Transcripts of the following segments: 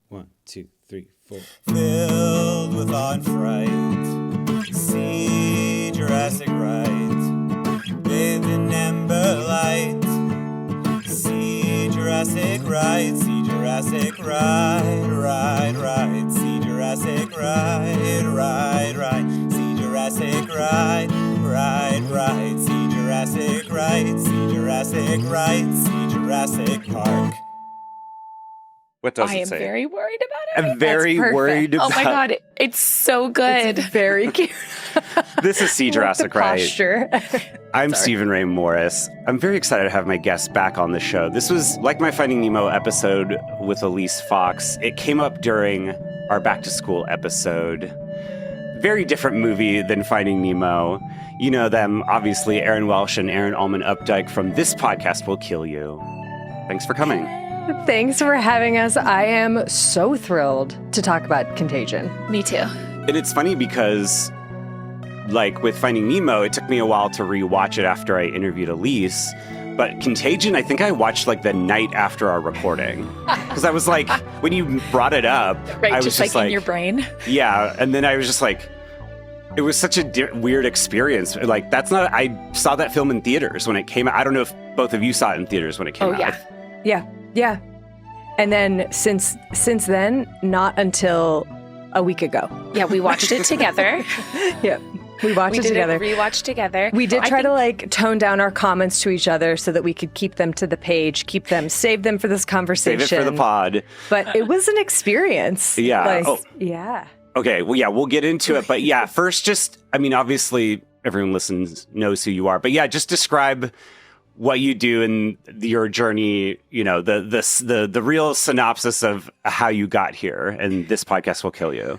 1, 2, 3, 4. Filled with awe and fright, see Jurassic right, bathed in amber light. See Jurassic right, see Jurassic right, right. See Jurassic right, right. See Jurassic right, right. See Jurassic right, see Jurassic right, see Jurassic Park. What does I it am say? very worried about it. I'm very worried about... Oh my God, it's so good. It's very cute. This is See Jurassic Right. Posture. I'm Stephen Ray Morris. I'm very excited to have my guests back on the show. This was like my Finding Nemo episode with Elise Fox. It came up during our back to school episode. Very different movie than Finding Nemo. You know them, obviously, Erin Welsh and Allmann Updyke from This Podcast Will Kill You. Thanks for coming. Thanks for having us. I am so thrilled to talk about Contagion. Me too. And it's funny because, like with Finding Nemo, it took me a while to rewatch it after I interviewed Elise. But Contagion, I think I watched like the night after our recording. Because I was like, when you brought it up, Right, I was just like in your brain. Yeah, and then I was just like, it was such a weird experience. Like, I saw that film in theaters when it came out. I don't know if both of you saw it in theaters when it came out. Yeah. And then since then, not until a week ago. Yeah, we watched it together. Yeah. We watched it together. We rewatched together. We did try to like tone down our comments to each other so that we could keep them to the page, save them for this conversation. Save it for the pod. But it was an experience. Yeah. Yeah. Okay, well, yeah, we'll get into it. But yeah, first obviously everyone knows who you are. But yeah, just describe what you do in your journey, you know, the real synopsis of how you got here, and This Podcast Will Kill You.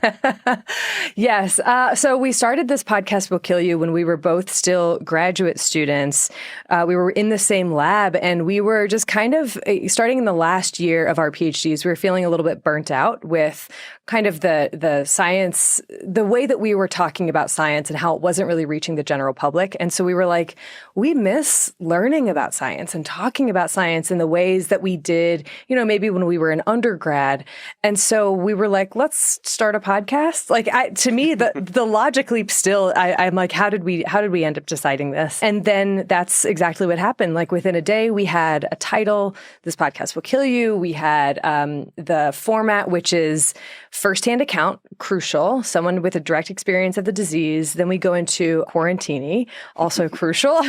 Yes. So we started This Podcast Will Kill You when we were both still graduate students. We were in the same lab, and we were just kind of starting in the last year of our PhDs. We were feeling a little bit burnt out with kind of the science, the way that we were talking about science and how it wasn't really reaching the general public. And so we were like, we miss learning about science and talking about science in the ways that we did, you know, maybe when we were in undergrad. And so we were like, let's start a podcast. Like, to me, the logic leap still, I'm like, how did we end up deciding this? And then that's exactly what happened. Like within a day, we had a title, This Podcast Will Kill You. We had the format, which is firsthand account, crucial, someone with a direct experience of the disease. Then we go into quarantini, also crucial,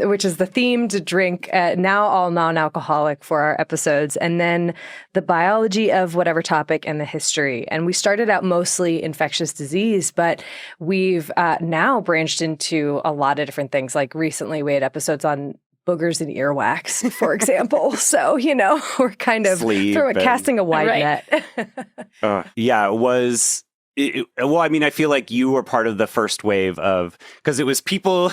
which is the themed drink, now all non-alcoholic for our episodes. And then the biology of whatever topic and the history. And we started out mostly infectious disease, but we've now branched into a lot of different things. Like recently we had episodes on boogers and earwax, for example. So, you know, we're kind of casting a wide net. Yeah, it was... well, I mean, I feel like you were part of the first wave of, because it was people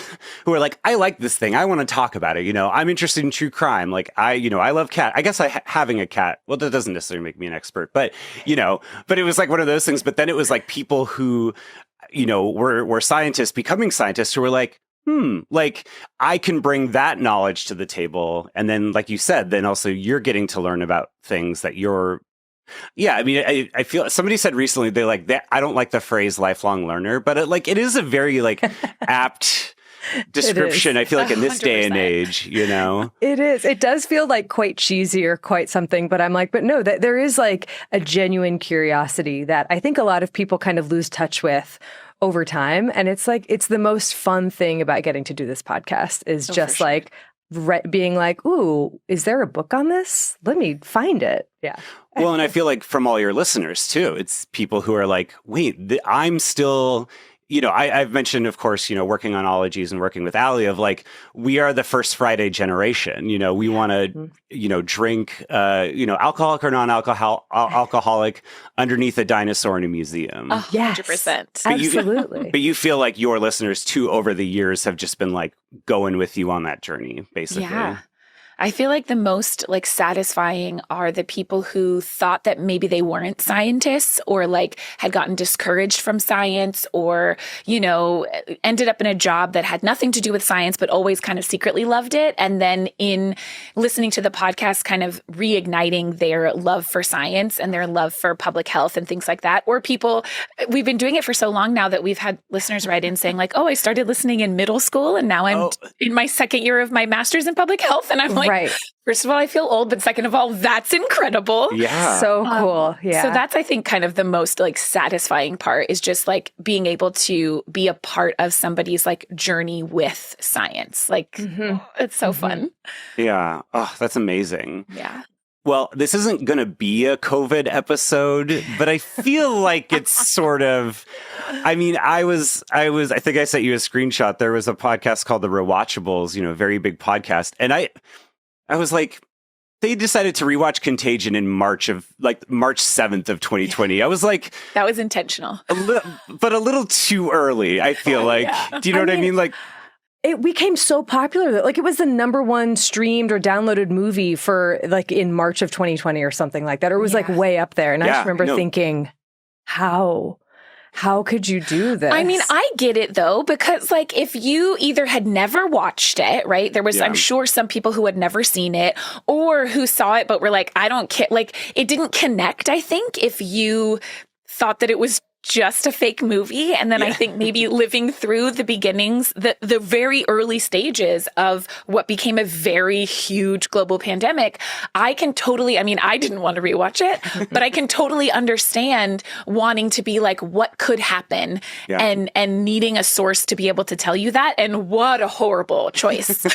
who were like, I like this thing. I want to talk about it. You know, I'm interested in true crime. Like, I love cat. I guess having a cat, well, that doesn't necessarily make me an expert, but, you know, but it was like one of those things. But then it was like people who, you know, were scientists becoming scientists who were like, like I can bring that knowledge to the table. And then, like you said, then also you're getting to learn about things that you're, yeah, I mean, I feel somebody said recently, they like that. I don't like the phrase lifelong learner, but it is a very like apt description. I feel like in this 100%. Day and age, you know, it is. It does feel like quite cheesy or quite something, but I'm like, but no, that there is like a genuine curiosity that I think a lot of people kind of lose touch with over time. And it's like, it's the most fun thing about getting to do this podcast is just like being like, ooh, is there a book on this? Let me find it. Yeah. Well, and I feel like from all your listeners too, it's people who are like, wait, I'm still, you know, I've mentioned, of course, you know, working on ologies and working with Abbie of like, we are the first Friday generation. You know, we want to, you know, drink, you know, alcoholic or non-alcoholic underneath a dinosaur in a museum. 100%. Absolutely. But you feel like your listeners too over the years have just been like going with you on that journey, basically. Yeah. I feel like the most like satisfying are the people who thought that maybe they weren't scientists or like had gotten discouraged from science or, you know, ended up in a job that had nothing to do with science, but always kind of secretly loved it. And then in listening to the podcast, kind of reigniting their love for science and their love for public health and things like that. Or people, we've been doing it for so long now that we've had listeners write in saying like, oh, I started listening in middle school and now I'm in my second year of my master's in public health. And I'm like, Right. First of all, I feel old, but second of all, that's incredible. Yeah. So cool. Yeah. So that's, I think, kind of the most like satisfying part is just like being able to be a part of somebody's like journey with science. Like it's so fun. Yeah. Oh, that's amazing. Yeah. Well, this isn't going to be a COVID episode, but I feel like it's sort of, I mean, I think I sent you a screenshot. There was a podcast called The Rewatchables, you know, a very big podcast. And I was like, they decided to rewatch Contagion in March 7th of 2020. I was like, that was intentional, but a little too early. I feel like, do you know what I mean? Like, it became so popular that like it was the number one streamed or downloaded movie for like in March of 2020 or something like that. Or it was like way up there. And I just remember thinking, how could you do this? I mean, I get it though, because like if you either had never watched it, right? There was, I'm sure, some people who had never seen it or who saw it, but were like, I don't care. Like it didn't connect, I think, if you thought that it was just a fake movie. And then I think maybe living through the beginnings, the very early stages of what became a very huge global pandemic, I can totally, I mean, I didn't want to rewatch it, but I can totally understand wanting to be like, what could happen and needing a source to be able to tell you that. And what a horrible choice.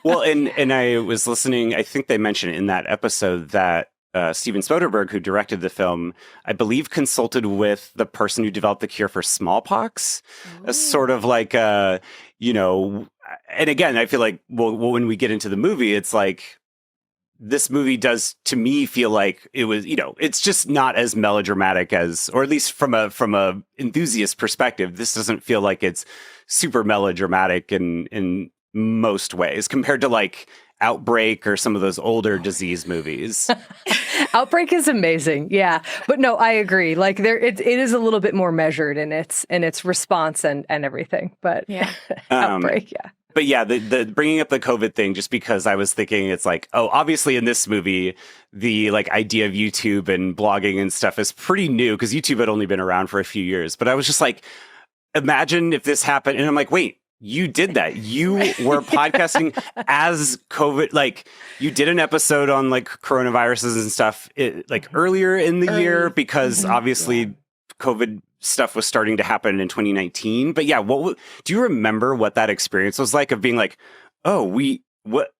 Well, and I was listening, I think they mentioned in that episode that Steven Soderbergh, who directed the film, I believe consulted with the person who developed the cure for smallpox as sort of like, you know, and again, I feel like, well, when we get into the movie, it's like, this movie does to me feel like it was, you know, it's just not as melodramatic as, or at least from a enthusiast perspective, this doesn't feel like it's super melodramatic in most ways compared to like Outbreak or some of those older disease movies. Outbreak is amazing. Yeah. But no, I agree. Like it is a little bit more measured in its response and everything. But Outbreak, But yeah, the bringing up the COVID thing, just because I was thinking it's like, oh, obviously in this movie, the like idea of YouTube and blogging and stuff is pretty new because YouTube had only been around for a few years. But I was just like, imagine if this happened. And I'm like, wait, you did that. You were podcasting as COVID, like you did an episode on like coronaviruses and stuff like earlier in the year because obviously COVID stuff was starting to happen in 2019. But yeah, do you remember what that experience was like of being like, oh,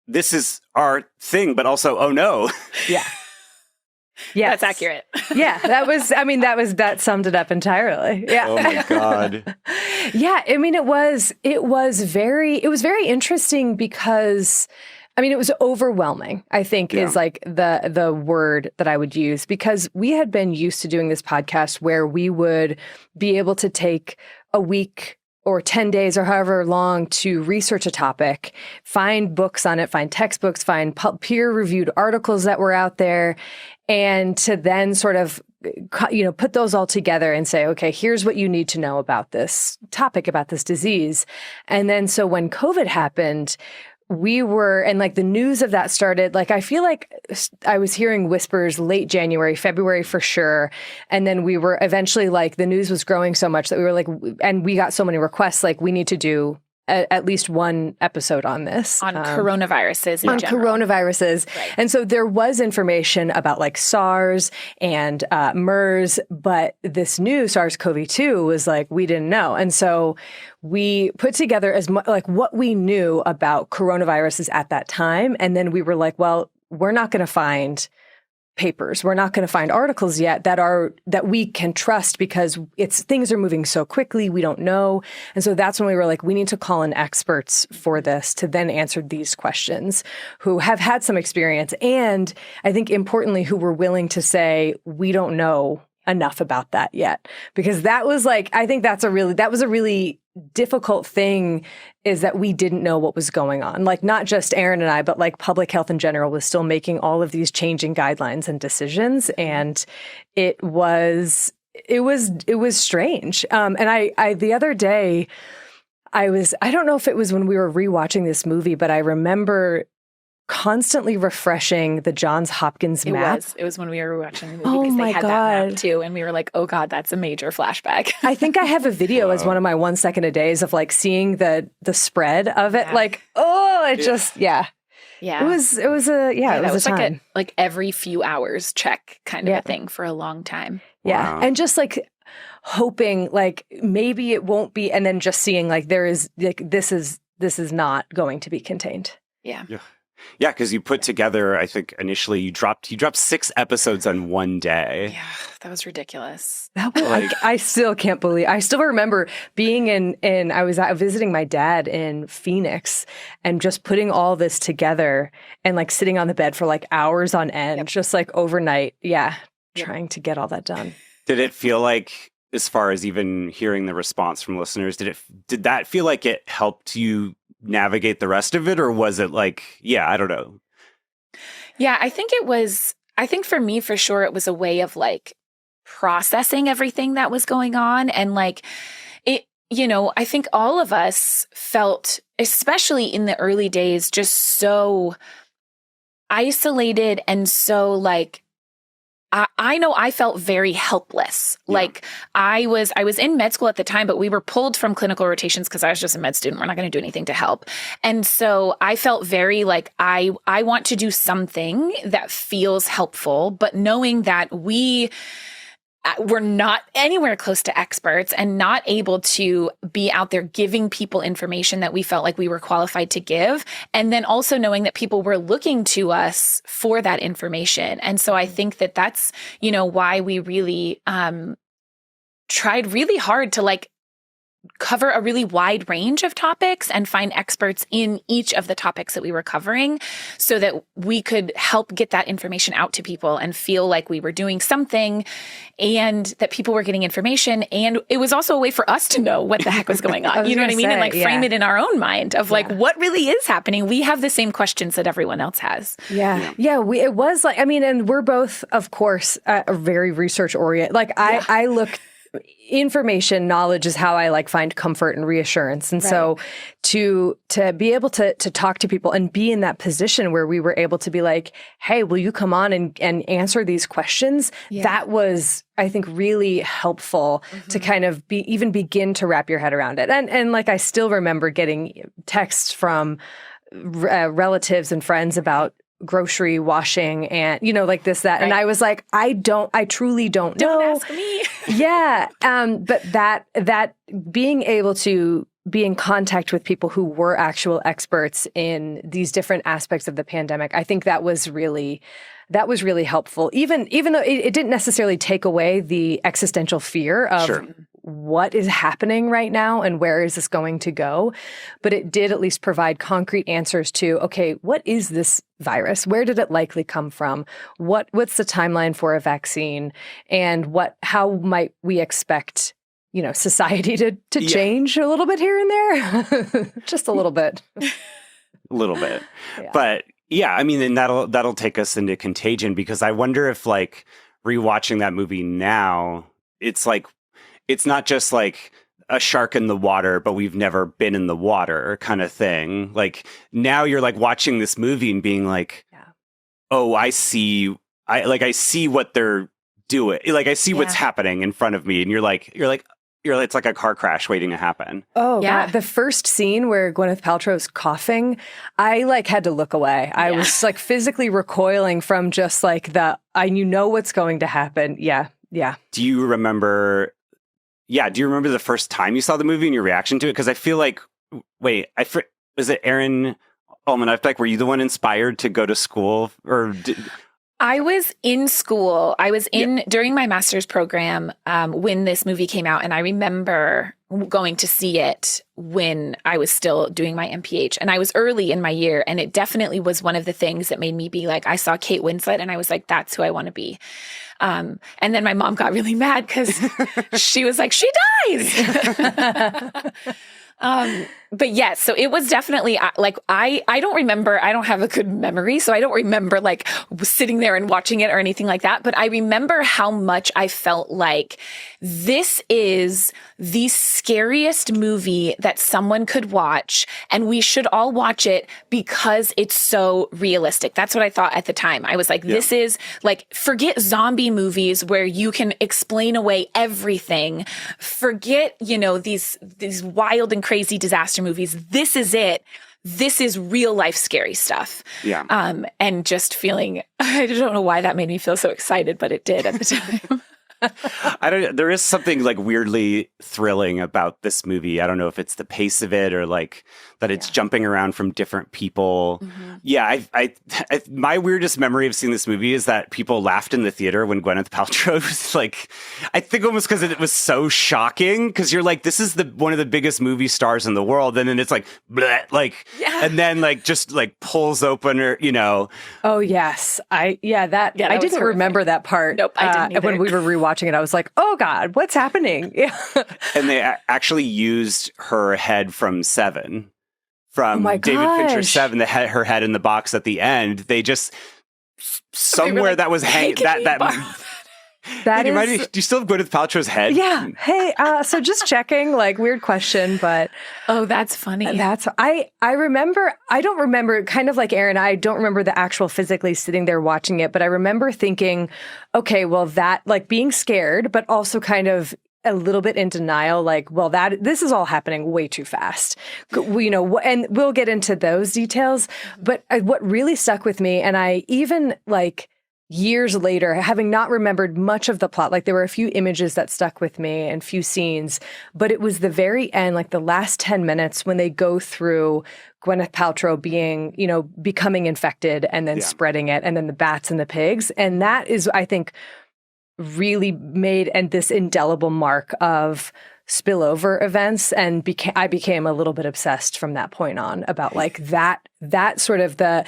this is our thing, but also, oh no. Yeah. Yeah, that's accurate. That summed it up entirely. Yeah. Oh my God. Yeah. I mean, it was very interesting because, I mean, it was overwhelming, I think is like the word that I would use, because we had been used to doing this podcast where we would be able to take a week or 10 days or however long to research a topic, find books on it, find textbooks, find peer-reviewed articles that were out there, and to then sort of, you know, put those all together and say, okay, here's what you need to know about this topic, about this disease. And then so when COVID happened, and like the news of that started, like I feel like I was hearing whispers late January, February for sure. And then we were eventually like, the news was growing so much that we were like, and we got so many requests, like we need to do at least one episode on this. On coronaviruses in general. Coronaviruses. Right. And so there was information about like SARS and MERS, but this new SARS-CoV-2 was like, we didn't know. And so we put together as much like what we knew about coronaviruses at that time. And then we were like, well, we're not going to find papers. We're not going to find articles yet that we can trust because things are moving so quickly. We don't know. And so that's when we were like, we need to call in experts for this to then answer these questions who have had some experience. And I think importantly, who were willing to say, we don't know enough about that yet, because that was like, I think that was a really difficult thing, is that we didn't know what was going on. Like, not just Erin and I, but like public health in general was still making all of these changing guidelines and decisions. And it was strange. And I the other day, I don't know if it was when we were rewatching this movie, but I remember constantly refreshing the Johns Hopkins map. It was when we were watching the movie, Oh because my they had God. that map too, and we were like, oh God, that's a major flashback. I think I have a video as one of my 1 second a days of like seeing the spread of it. Yeah. Like, oh, it just, yeah. Yeah. It was a time. Like every few hours check kind of a thing for a long time. Yeah. Wow. And just like hoping like maybe it won't be, and then just seeing like there is like this is not going to be contained. Yeah. Yeah, because you put together, I think initially you dropped 6 episodes on one day. Yeah, that was ridiculous. That was, I still can't believe. I still remember being I was visiting my dad in Phoenix and just putting all this together and like sitting on the bed for like hours on end, just like overnight. Yeah, trying to get all that done. Did it feel like, as far as even hearing the response from listeners, did that feel like it helped you navigate the rest of it, or was it like, I don't know? Yeah, I think for me, for sure, it was a way of like processing everything that was going on. And like it, I think all of us felt, especially in the early days, just so isolated and so like, I know I felt very helpless. Yeah. Like I was in med school at the time, but we were pulled from clinical rotations because I was just a med student. We're not going to do anything to help. And so I felt very like, I want to do something that feels helpful, but knowing that we're not anywhere close to experts and not able to be out there giving people information that we felt like we were qualified to give. And then also knowing that people were looking to us for that information. And so I think that that's, why we really tried really hard to like cover a really wide range of topics and find experts in each of the topics that we were covering so that we could help get that information out to people and feel like we were doing something and that people were getting information. And it was also a way for us to know what the heck was going on. You know what I mean? And like frame it in our own mind of like, what really is happening? We have the same questions that everyone else has. Yeah. It was like, I mean, and we're both, of course, very research oriented. Like I look, information, knowledge is how I like find comfort and reassurance. And so to be able to talk to people and be in that position where we were able to be like, hey, will you come on and answer these questions? Yeah. That was, I think, really helpful to kind of even begin to wrap your head around it. And like, I still remember getting texts from relatives and friends about grocery washing and, like this, that. Right. And I was like, I truly don't know. Don't ask me. Yeah. But that being able to be in contact with people who were actual experts in these different aspects of the pandemic, I think that was really helpful. Even though it didn't necessarily take away the existential fear of what is happening right now and where is this going to go, but it did at least provide concrete answers to, okay, what is this virus? Where did it likely come from? What's the timeline for a vaccine? And how might we expect, society to change a little bit here and there? Just a little bit. A little bit. Yeah. But yeah, I mean, and that'll take us into Contagion, because I wonder if like rewatching that movie now, it's like, it's not just like a shark in the water, but we've never been in the water kind of thing. Like now you're like watching this movie and being like, oh, I see what they're doing. Like I see what's happening in front of me. And you're like, it's like a car crash waiting to happen. Oh, yeah. God. The first scene where Gwyneth Paltrow's coughing, I like had to look away. I was like physically recoiling from just like what's going to happen. Yeah. Yeah. Do you remember the first time you saw the movie and your reaction to it? Because I feel like, was it Erin, Allmann, Updyke, were you the one inspired to go to school? Or I was in school. I was during my master's program when this movie came out. And I remember going to see it when I was still doing my MPH. And I was early in my year. And it definitely was one of the things that made me be like, I saw Kate Winslet and I was like, that's who I want to be. And then my mom got really mad because she was like, she dies. But yes, so it was definitely like, I don't remember, I don't have a good memory. So I don't remember like sitting there and watching it or anything like that. But I remember how much I felt like this is the scariest movie that someone could watch. And we should all watch it because it's so realistic. That's what I thought at the time. I was like, this is like, forget zombie movies where you can explain away everything. Forget, these wild and crazy disaster movies. This is it. This is real life scary stuff. Yeah. And just feeling, I don't know why that made me feel so excited, but it did at the time. There is something like weirdly thrilling about this movie. I don't know if it's the pace of it or like that it's jumping around from different people. Mm-hmm. Yeah. I my weirdest memory of seeing this movie is that people laughed in the theater when Gwyneth Paltrow was like, I think almost because it was so shocking because you're like, this is one of the biggest movie stars in the world. And then it's like, bleh, like, and then like, just like pulls open her, Oh yes. I didn't remember that part. Nope. I didn't either. When we were rewatching it, I was like, oh God, what's happening? Yeah. And they actually used her head from Seven, from David Fincher's Seven, her head in the box at the end. They just somewhere like, that was hanging. That do you still have Gwyneth Paltrow's head? Yeah. Hey, so just checking, like weird question, but oh, that's funny. I remember. I don't remember. Kind of like Erin, I don't remember the actual physically sitting there watching it, but I remember thinking, okay, well, that like being scared, but also kind of a little bit in denial, like, well, this is all happening way too fast, and we'll get into those details. But what really stuck with me, and I even like. Years later, having not remembered much of the plot, like there were a few images that stuck with me and few scenes, but it was the very end, like the last 10 minutes when they go through Gwyneth Paltrow being, becoming infected and then spreading it, and then the bats and the pigs. And that is, I think, really made this indelible mark of spillover events. And I became a little bit obsessed from that point on about like that sort of the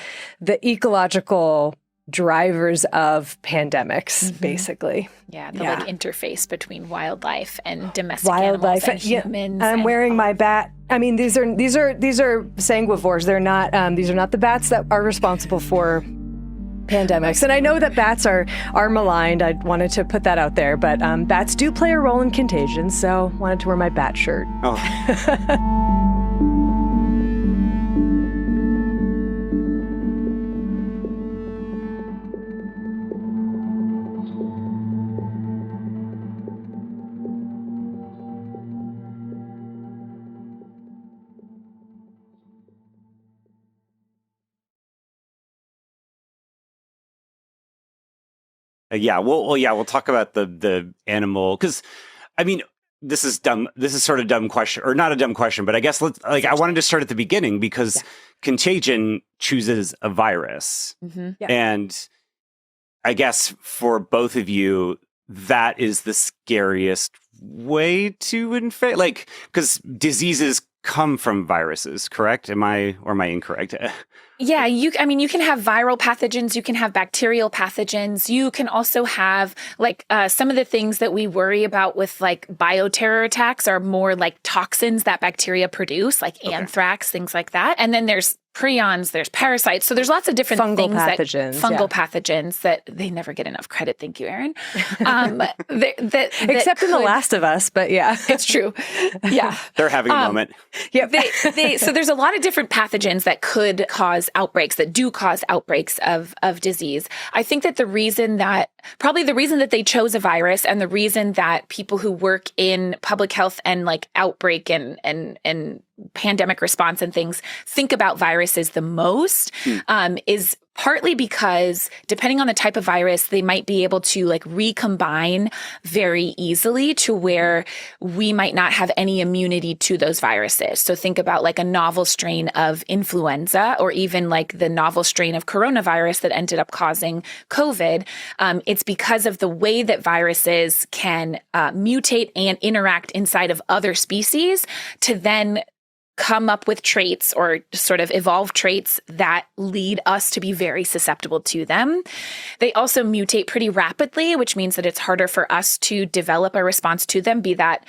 ecological drivers of pandemics, basically. Yeah, like interface between wildlife and domestic animals and humans. I'm wearing my bat. I mean, these are sanguivores. They're not. These are not the bats that are responsible for pandemics. And I know that bats are maligned. I wanted to put that out there, but bats do play a role in contagion. So wanted to wear my bat shirt. Oh. We'll talk about the animal because, I mean, this is dumb. This is sort of dumb question, or not a dumb question, but I guess I wanted to start at the beginning because Contagion chooses a virus, and I guess for both of you, that is the scariest way to infect, like because diseases come from viruses, correct? Am I incorrect? Yeah, you can have viral pathogens, you can have bacterial pathogens, you can also have like some of the things that we worry about with like bioterror attacks are more like toxins that bacteria produce, like anthrax, things like that. And then there's prions, there's parasites. So there's lots of different pathogens that they never get enough credit. Thank you, Erin. Except in The Last of Us, but yeah. It's true. Yeah. They're having a moment. Yeah. So there's a lot of different pathogens that could cause outbreaks, that do cause outbreaks of disease. I think that the reason that they chose a virus and the reason that people who work in public health and like outbreak and pandemic response and things think about viruses the most is partly because depending on the type of virus, they might be able to like recombine very easily to where we might not have any immunity to those viruses. So think about like a novel strain of influenza or even like the novel strain of coronavirus that ended up causing COVID. It's because of the way that viruses can mutate and interact inside of other species to then come up with traits or sort of evolve traits that lead us to be very susceptible to them. They also mutate pretty rapidly, which means that it's harder for us to develop a response to them, be that,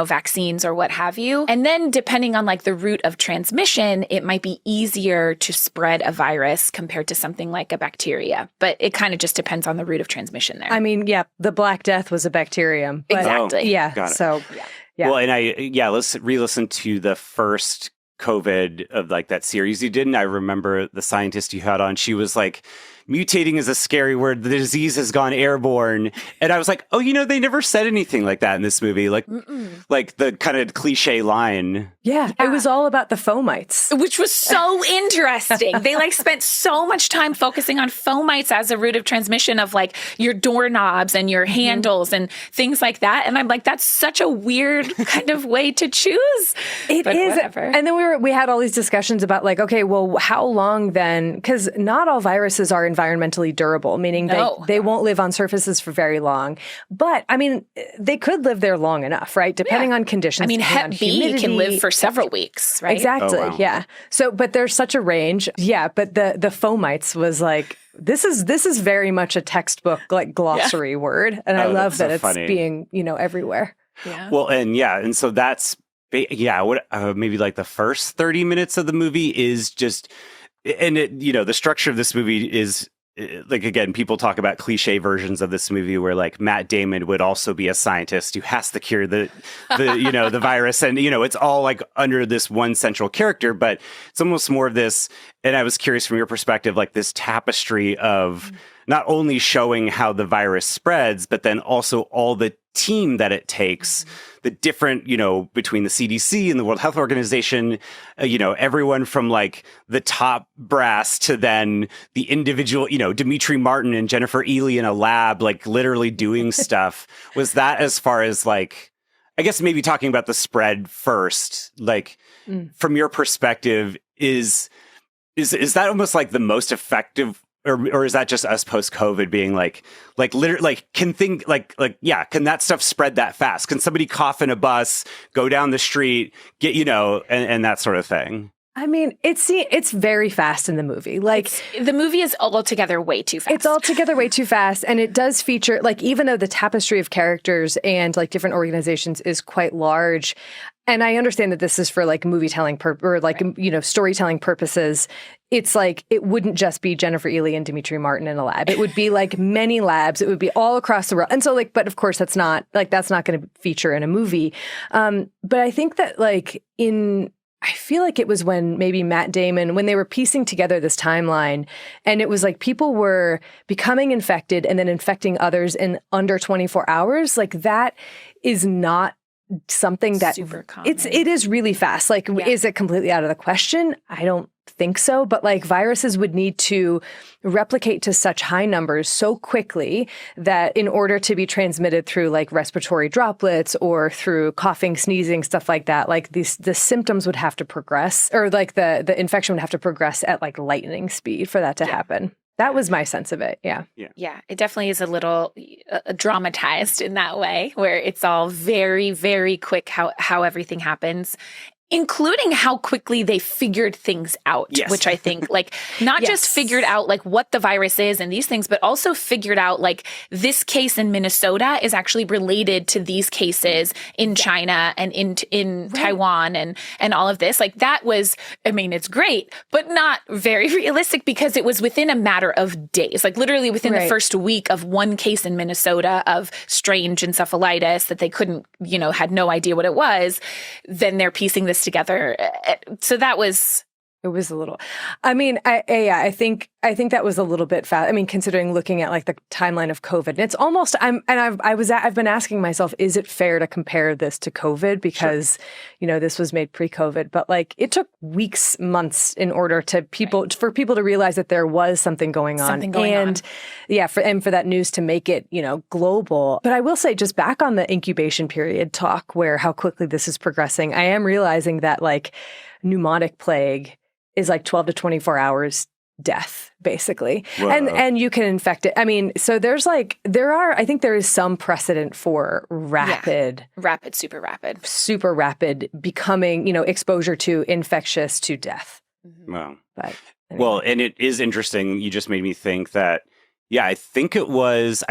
vaccines or what have you. And then depending on like the route of transmission, it might be easier to spread a virus compared to something like a bacteria. But it kind of just depends on the route of transmission there. I mean, yeah, the Black Death was a bacterium. But exactly. Yeah. Got it. So, yeah. Well, and let's re-listen to the first COVID of like that series you did. And I remember the scientist you had on, she was like, mutating is a scary word. The disease has gone airborne. And I was like, oh, they never said anything like that in this movie. Like the kind of cliche line. Yeah, it was all about the fomites. Which was so interesting. They like spent so much time focusing on fomites as a route of transmission of like your doorknobs and your handles and things like that. And I'm like, that's such a weird kind of way to choose. It but is. Whatever. And then we had all these discussions about like, okay, well, how long then? Because not all viruses are environmentally durable, meaning they won't live on surfaces for very long. But I mean, they could live there long enough, right? Depending on conditions. I mean, Hep B can live for several weeks, right? Exactly. Oh, wow. Yeah. So, but there's such a range. Yeah. But the fomites was like, this is very much a textbook like glossary word, and I love that it's funny. being everywhere. Yeah. Well, and so that's maybe like the first 30 minutes of the movie is just, and the structure of this movie is like, again, people talk about cliche versions of this movie where like Matt Damon would also be a scientist who has to cure the the virus, and it's all like under this one central character, but it's almost more of this. And I was curious from your perspective, like this tapestry of not only showing how the virus spreads, but then also all the team that it takes, the different, between the CDC and the World Health Organization, everyone from like the top brass to then the individual, Dimitri Martin and Jennifer Ely in a lab, like literally doing stuff. Was that as far as like, I guess maybe talking about the spread first, like from your perspective, is that almost like the most effective, or is that just us post-COVID being like literally, like, can that stuff spread that fast? Can somebody cough in a bus, go down the street, get, and that sort of thing? I mean, it's very fast in the movie. Like the movie is altogether way too fast. It's altogether way too fast, and it does feature like, even though the tapestry of characters and like different organizations is quite large, and I understand that this is for like movie telling or like storytelling purposes. It's like it wouldn't just be Jennifer Ely and Dimitri Martin in a lab. It would be like many labs. It would be all across the world, and so like, but of course that's not going to feature in a movie. But I think that like I feel like it was when maybe Matt Damon, when they were piecing together this timeline, and it was like people were becoming infected and then infecting others in under 24 hours. Like that is not something that super common. It is really fast. Like, Is it completely out of the question? I don't think so. But like viruses would need to replicate to such high numbers so quickly that in order to be transmitted through like respiratory droplets or through coughing, sneezing, stuff like that, like the symptoms would have to progress, or like the infection would have to progress at like lightning speed for that to happen. That was my sense of it. Yeah. Yeah. It definitely is a little dramatized in that way, where it's all very, very quick how everything happens, including how quickly they figured things out, which I think like not just figured out like what the virus is and these things, but also figured out like this case in Minnesota is actually related to these cases in China and in Taiwan and all of this. Like that was, I mean, it's great, but not very realistic because it was within a matter of days, like literally within the first week of one case in Minnesota of strange encephalitis that they couldn't, had no idea what it was. Then they're piecing this together. So that was It was a little. I mean, I think that was a little bit fast. I mean, considering looking at like the timeline of COVID, and it's almost. I've been asking myself, is it fair to compare this to COVID because this was made pre-COVID, but like it took weeks, months in order for people to realize that there was something going on, for that news to make it global. But I will say, just back on the incubation period talk, where how quickly this is progressing, I am realizing that like pneumonic plague is like 12 to 24 hours death, basically. Whoa. And you can infect it. I mean, so I think there is some precedent for super rapid becoming, exposure to infectious to death. Wow. But anyway. Well, and it is interesting. You just made me think that, I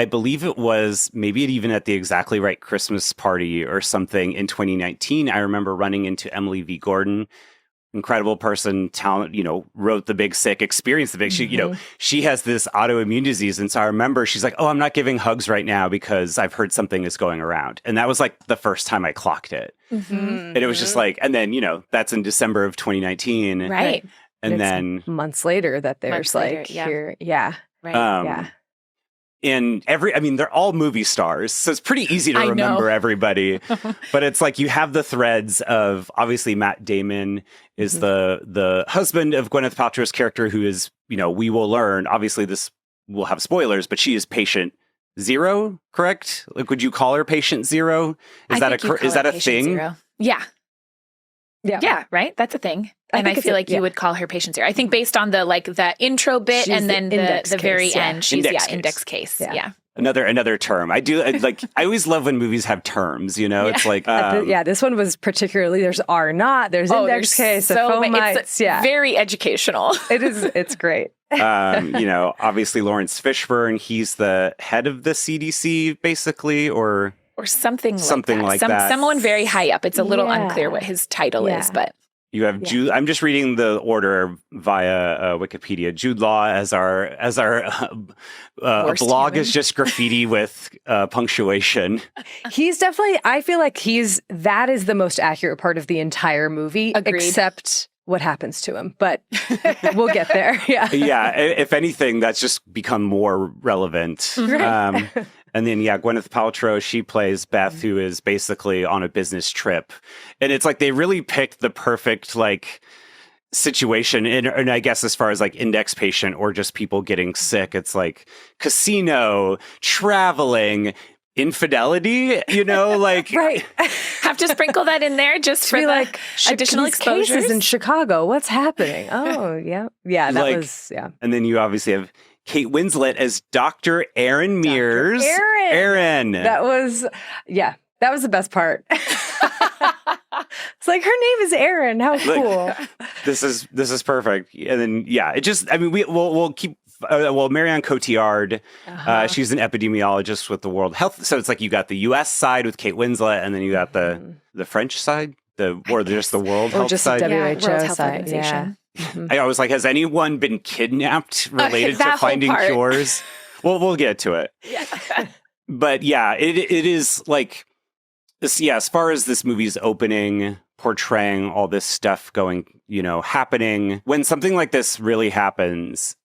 believe it was maybe even at the Exactly Right Christmas party or something in 2019. I remember running into Emily V. Gordon, incredible person, talent, wrote The Big Sick, experienced The Big Sick. She has this autoimmune disease. And so I remember she's like, oh, I'm not giving hugs right now because I've heard something is going around. And that was like the first time I clocked it. Mm-hmm. And it was just like, and then, that's in December of 2019. Right. And then months later that there's here. Yeah. Right. And they're all movie stars, so it's pretty easy to remember everybody. But it's like you have the threads of, obviously, Matt Damon is the husband of Gwyneth Paltrow's character, who is, we will learn, obviously this will have spoilers, but she is patient zero, correct? Like, would you call her patient zero? Is that a thing? Zero. Yeah. Yeah, right? That's a thing. And I feel like you would call her patient zero. I think based on the intro bit and then the very end, she's index case. Yeah. Another term. I do like. I always love when movies have terms. It's like this one was particularly. There's R not. There's index case. So it's very educational. It is. It's great. Obviously Lawrence Fishburne. He's the head of the CDC, basically, or something like that. Someone very high up. It's a little unclear what his title is, but. You have Jude. I'm just reading the order via Wikipedia. Jude Law as our blog is just graffiti with punctuation. He's definitely. I feel like that is the most accurate part of the entire movie, except what happens to him. But we'll get there. Yeah. Yeah. If anything, that's just become more relevant. Right. And then, Gwyneth Paltrow, she plays Beth, who is basically on a business trip. And it's like they really picked the perfect, situation. And I guess as far as, index patient or just people getting sick, it's like casino, traveling, infidelity, Right. Have to sprinkle that in there just for additional exposures. Cases in Chicago. What's happening? Oh, yeah. Yeah, that was. And then you obviously have Kate Winslet as Dr. Erin Mears. Erin. That was the best part. It's like, her name is Erin. How cool. This is perfect. And then, it just, we'll keep, Marianne Cotillard, she's an epidemiologist with the World Health. So it's like you got the U.S. side with Kate Winslet, and then you got the French side, just the World Health side. WHO World Health side. Organization. I was like, has anyone been kidnapped related to finding cures? Well, we'll get to it. Yeah. But it is like this. Yeah, as far as this movie's opening, portraying all this stuff going, happening. When something like this really happens,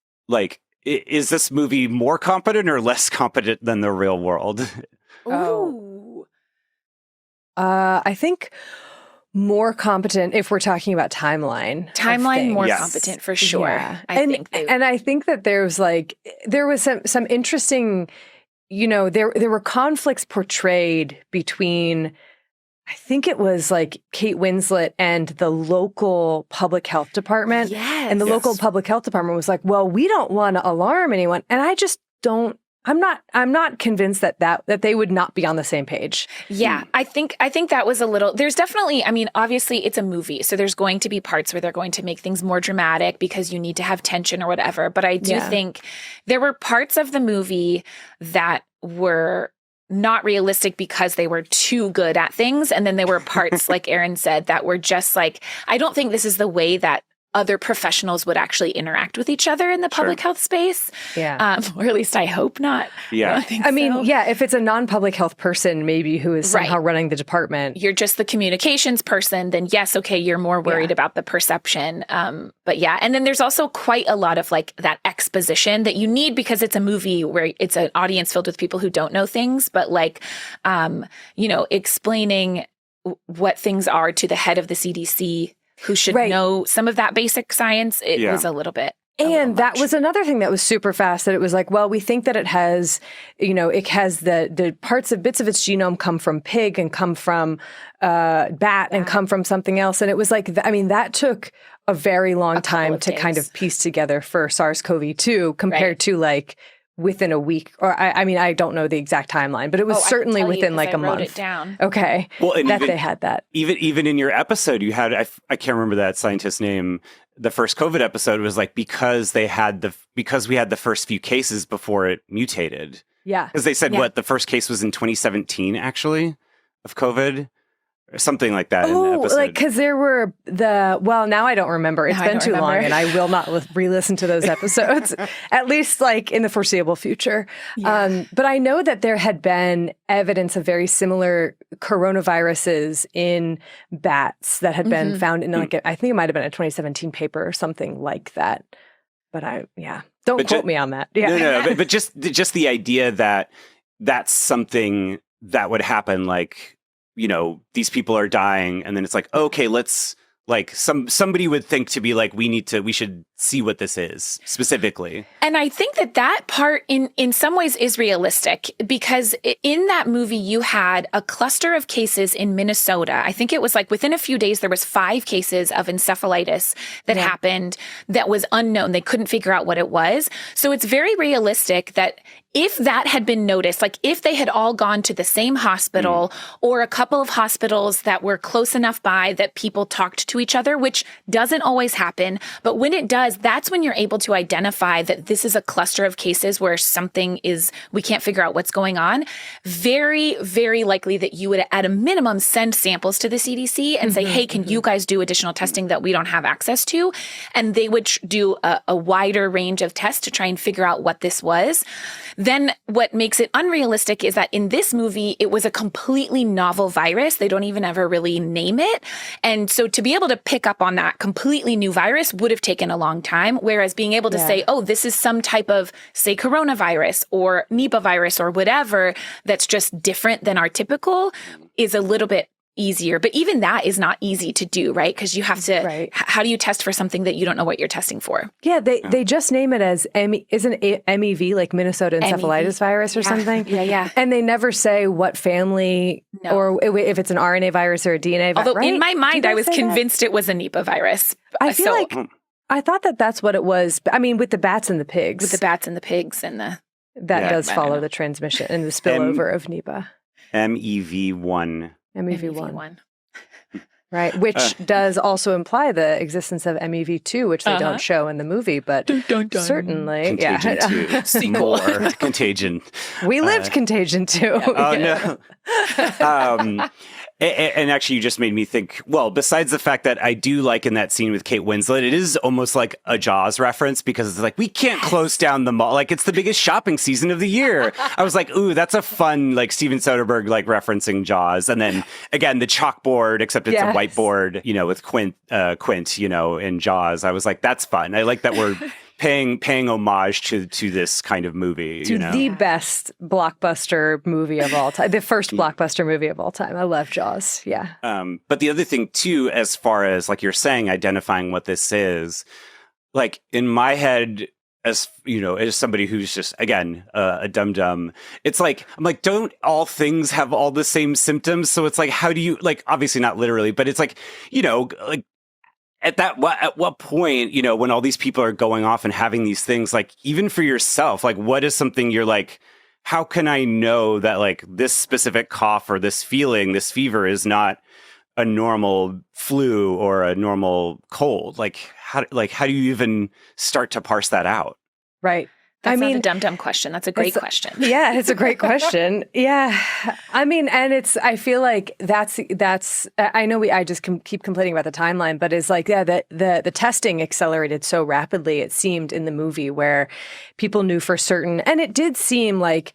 is this movie more competent or less competent than the real world? Ooh. I think more competent if we're talking about timeline. More competent for sure. Yeah. I think that there was some interesting, there were conflicts portrayed between, I think it was Kate Winslet and the local public health department. Yes. And the local public health department was like, well, we don't want to alarm anyone. And I just don't. I'm not convinced that they would not be on the same page. Yeah, I think that was a little. There's definitely. Obviously, it's a movie, so there's going to be parts where they're going to make things more dramatic because you need to have tension or whatever. But I do think there were parts of the movie that were not realistic because they were too good at things, and then there were parts, like Erin said, that were just I don't think this is the way that other professionals would actually interact with each other in the public health space. Yeah. Or at least I hope not. Yeah. I mean, if it's a non-public health person, maybe who is somehow running the department. You're just the communications person, then yes, okay, you're more worried about the perception. But yeah, and then there's also quite a lot of like that exposition that you need because it's a movie where it's an audience filled with people who don't know things, but like, explaining what things are to the head of the CDC who should know some of that basic science. It was a little bit. And that was another thing that was super fast, that it was like, well, we think that it has, it has the bits of its genome come from pig and come from bat and come from something else. And it was like, that took a very long time to kind of piece together for SARS-CoV-2 compared to like within a week, or I don't know the exact timeline, but it was certainly within like a month. I wrote it down. Okay. Well, and they had that. Even in your episode, you had, I can't remember that scientist's name. The first COVID episode was like, because we had the first few cases before it mutated. Yeah. Because they said the first case was in 2017, actually, of COVID. Or something like that in the episode. Like, because there were now I don't remember. It's been too long, and I will not re-listen to those episodes, at least like in the foreseeable future. Yeah. But I know that there had been evidence of very similar coronaviruses in bats that had been found in like, I think it might have been a 2017 paper or something like that. But don't quote me on that. Yeah. No, but just the idea that that's something that would happen, like, these people are dying, and then it's like, okay, let's like somebody would think to be like, we should see what this is specifically. And I think that part in some ways is realistic, because in that movie you had a cluster of cases in Minnesota. I think it was like within a few days there was 5 cases of encephalitis that happened that was unknown. They couldn't figure out what it was. So it's very realistic that if that had been noticed, like if they had all gone to the same hospital or a couple of hospitals that were close enough by that people talked to each other, which doesn't always happen, but when it does, that's when you're able to identify that this is a cluster of cases where we can't figure out what's going on. Very, very likely that you would at a minimum send samples to the CDC and say, hey, can you guys do additional testing that we don't have access to? And they would do a wider range of tests to try and figure out what this was. Then what makes it unrealistic is that in this movie, it was a completely novel virus. They don't even ever really name it. And so to be able to pick up on that completely new virus would have taken a long time. Whereas being able to say, oh, this is some type of, say, coronavirus or Nipah virus or whatever that's just different than our typical is a little bit easier. But even that is not easy to do, right? Because you have to, how do you test for something that you don't know what you're testing for? Yeah, they just name it as, isn't it MEV, like Minnesota encephalitis virus or something? Yeah. And they never say what family or if it's an RNA virus or a DNA virus. Although in my mind, I was convinced it was a Nipah virus. I feel like, I thought that's what it was. I mean, with the bats and the pigs. With the bats and the pigs and the... That does follow the transmission and the spillover of Nipah. MEV1. MEV1. Right, which does also imply the existence of MEV2, which they don't show in the movie, but certainly, Contagion 2. More Contagion. We lived Contagion 2. Oh, no. And actually, you just made me think, well, besides the fact that I do like in that scene with Kate Winslet, it is almost like a Jaws reference, because it's like, we can't close down the mall. Like, it's the biggest shopping season of the year. I was like, ooh, that's a fun, like, Steven Soderbergh, like, referencing Jaws. And then, again, the chalkboard, except it's a whiteboard, with Quint, in Jaws. I was like, that's fun. I like that we're paying homage to this kind of movie. The best blockbuster movie of all time. The first blockbuster movie of all time. I love Jaws. Yeah. But the other thing too, as far as like you're saying, identifying what this is, like in my head, as as somebody who's just, again, a dum-dum, it's like, I'm like, don't all things have all the same symptoms? So it's like, how do you, like, obviously not literally, but it's like, like, at what point, when all these people are going off and having these things, like, even for yourself, like, what is something you're like, how can I know that, like, this specific cough or this feeling, this fever is not a normal flu or a normal cold? Like, how do you even start to parse that out? Right. That's not a dumb question. That's a great question. Yeah, it's a great question. Yeah. I mean, and I feel like that's, I know I just keep complaining about the timeline, but it's like, yeah, the testing accelerated so rapidly, it seemed in the movie, where people knew for certain, and it did seem like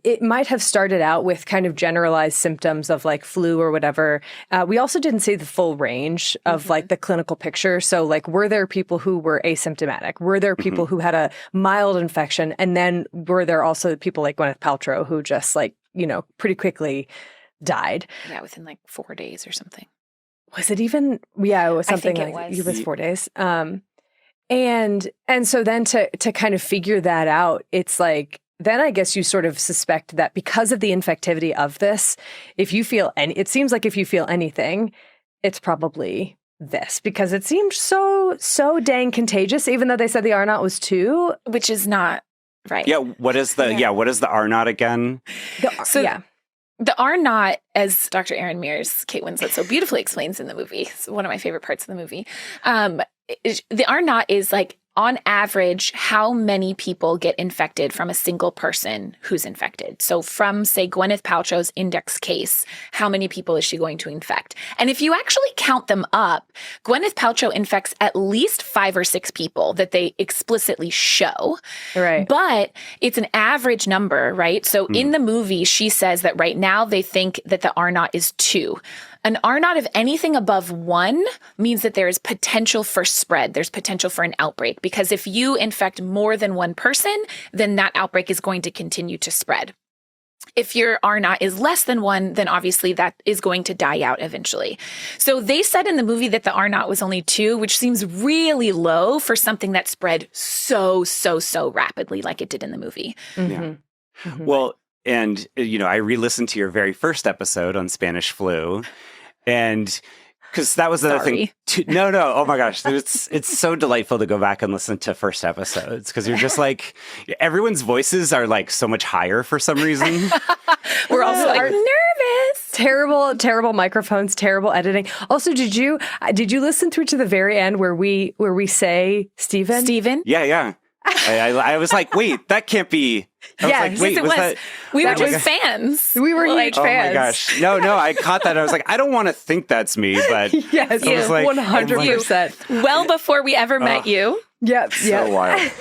it might have started out with kind of generalized symptoms of like flu or whatever. We also didn't see the full range of like the clinical picture. So like, were there people who were asymptomatic? Were there people who had a mild infection? And then were there also people like Gwyneth Paltrow who just like, pretty quickly died? Yeah, within like 4 days or something. Was it even? Yeah, it was something it was 4 days. And so then to kind of figure that out, it's like, then I guess you sort of suspect that because of the infectivity of this, if you feel it seems like if you feel anything, it's probably this, because it seems so dang contagious, even though they said the R naught was 2. Which is not right. Yeah. What is the R naught again? The R naught, as Dr. Erin Mears, Kate Winslet so beautifully explains in the movie, it's one of my favorite parts of the movie. The R naught is like, on average, how many people get infected from a single person who's infected. So from, say, Gwyneth Paltrow's index case, how many people is she going to infect? And if you actually count them up, Gwyneth Paltrow infects at least 5 or 6 people that they explicitly show. Right. But it's an average number, right? So in the movie, she says that right now they think that the R naught is 2. An R naught of anything above 1 means that there is potential for spread. There's potential for an outbreak, because if you infect more than one person, then that outbreak is going to continue to spread. If your R naught is less than 1, then obviously that is going to die out eventually. So they said in the movie that the R naught was only 2, which seems really low for something that spread so rapidly like it did in the movie. Yeah. Well, and, I re-listened to your very first episode on Spanish flu, and because that was another thing. No. Oh my gosh. It's so delightful to go back and listen to first episodes, because you're just like, everyone's voices are like so much higher for some reason. We're also like nervous. Terrible microphones, terrible editing. Also, did you listen through to the very end where we say Steven? Yeah. I was like, wait, that can't be. Yes, wait, was that? We were just fans. We were huge fans. Oh my gosh. No, I caught that. I was like, I don't want to think that's me, but yes, I was like, 100%. Well before we ever met you. Yep. So wild.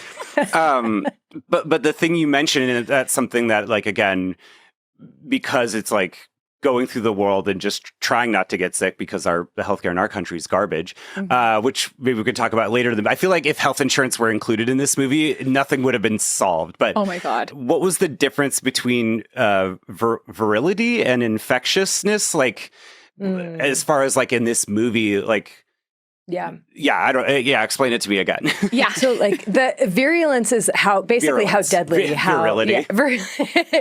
But the thing you mentioned, and that's something that, like, again, because it's like going through the world and just trying not to get sick because the healthcare in our country is garbage, which maybe we could talk about later. I feel like if health insurance were included in this movie, nothing would have been solved. But oh my God, what was the difference between virility and infectiousness? Like, as far as like in this movie, like. Yeah. I don't. Yeah, explain it to me again. Yeah. So, like, the virulence is how deadly. Virility. Yeah,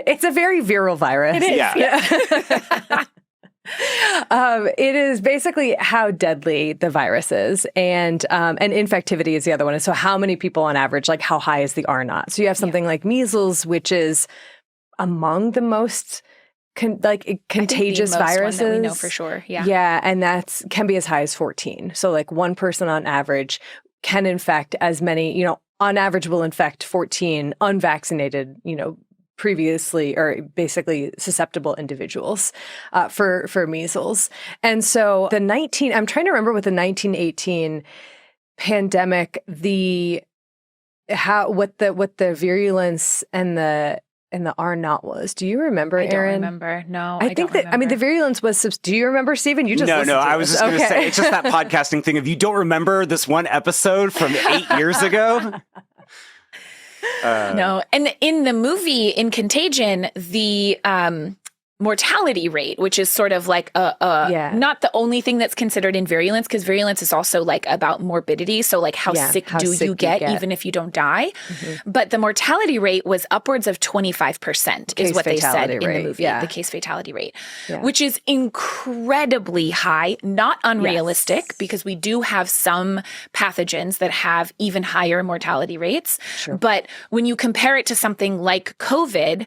it's a very virile virus. It is. Yeah. It is basically how deadly the virus is, and infectivity is the other one. And so, how many people on average? Like, how high is the R naught? So you have something like measles, which is among the most contagious viruses. One that we know for sure. Yeah. Yeah. And can be as high as 14. So like one person on average can infect as many, on average will infect 14 unvaccinated, previously or basically susceptible individuals for measles. And so I'm trying to remember with the 1918 pandemic, what the virulence and the R naught was. Do you remember, Erin? I don't remember. No, I think that, the virulence was, do you remember, Stephen? You just No, I was just going to say, it's just that podcasting thing. If you don't remember this one episode from 8 years ago. No. And in the movie, in Contagion, the mortality rate, which is sort of like not the only thing that's considered in virulence, because virulence is also like about morbidity. So like how sick do you get even if you don't die? Mm-hmm. But the mortality rate was upwards of 25% is what they said in the movie, the case fatality rate, which is incredibly high, not unrealistic, because we do have some pathogens that have even higher mortality rates. Sure. But when you compare it to something like COVID,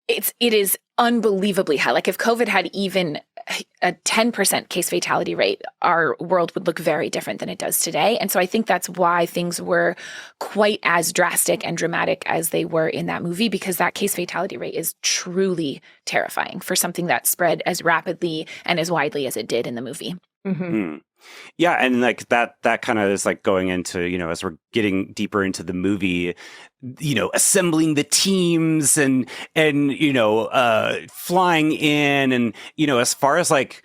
it is unbelievably high. Like if COVID had even a 10% case fatality rate, our world would look very different than it does today. And so I think that's why things were quite as drastic and dramatic as they were in that movie, because that case fatality rate is truly terrifying for something that spread as rapidly and as widely as it did in the movie. Yeah, and like that kind of is like going into, as we're getting deeper into the movie, assembling the teams and flying in, and as far as like,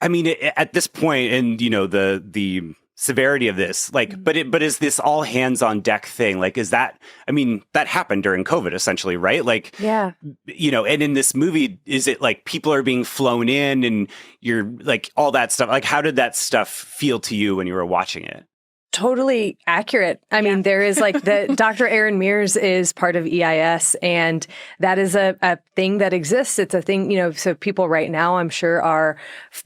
I mean, at this point, and the severity of this, like, but is this all hands on deck thing? Like, is that, I mean, that happened during COVID essentially, right? Like, yeah, and in this movie, is it like people are being flown in and you're like all that stuff? Like, how did that stuff feel to you when you were watching it? Totally accurate. I mean, there is like Dr. Erin Mears is part of EIS, and that is a thing that exists. It's a thing, so people right now, I'm sure, are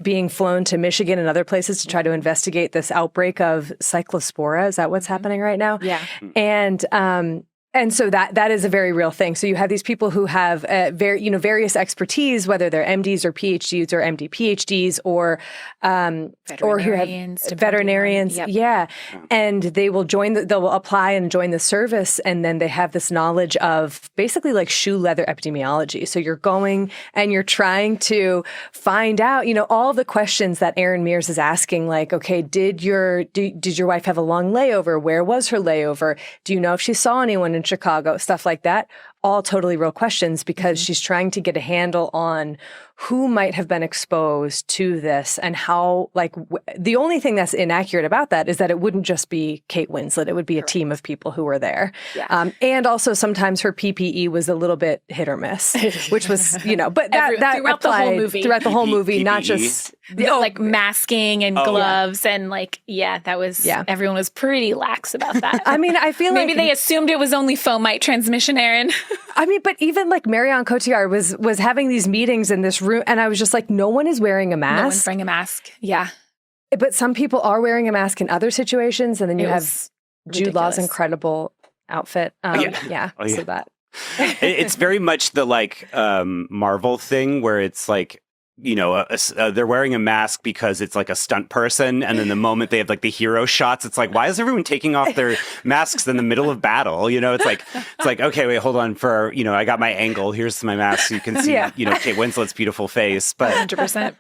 being flown to Michigan and other places to try to investigate this outbreak of cyclospora. Is that what's happening right now? Yeah. And so that is a very real thing. So you have these people who have various expertise, whether they're MDs or PhDs or MD PhDs or who have veterinarians. Yep. Yeah. And they will they'll apply and join the service. And then they have this knowledge of basically like shoe leather epidemiology. So you're going and you're trying to find out, all the questions that Erin Mears is asking, like, okay, did your wife have a long layover? Where was her layover? Do you know if she saw anyone in Chicago? Stuff like that. All totally real questions, because she's trying to get a handle on who might have been exposed to this and how, like, the only thing that's inaccurate about that is that it wouldn't just be Kate Winslet. It would be a team of people who were there. Yeah. And also sometimes her PPE was a little bit hit or miss, which was, but that throughout the whole movie. Throughout the whole movie, PPE. not just... like masking and gloves and like, that was, everyone was pretty lax about that. I mean, I feel maybe they assumed it was only fomite transmission, Erin. I mean, but even like Marion Cotillard was having these meetings in this room, and I was just like, no one is wearing a mask. No one's wearing a mask. Yeah. But some people are wearing a mask in other situations, and then you have Jude Law's incredible outfit. So that. It's very much the like Marvel thing where it's like, they're wearing a mask because it's like a stunt person. And then the moment they have like the hero shots, it's like, why is everyone taking off their masks in the middle of battle? It's like, okay, wait, hold on I got my angle. Here's my mask. So you can see, Kate Winslet's beautiful face, but 100%.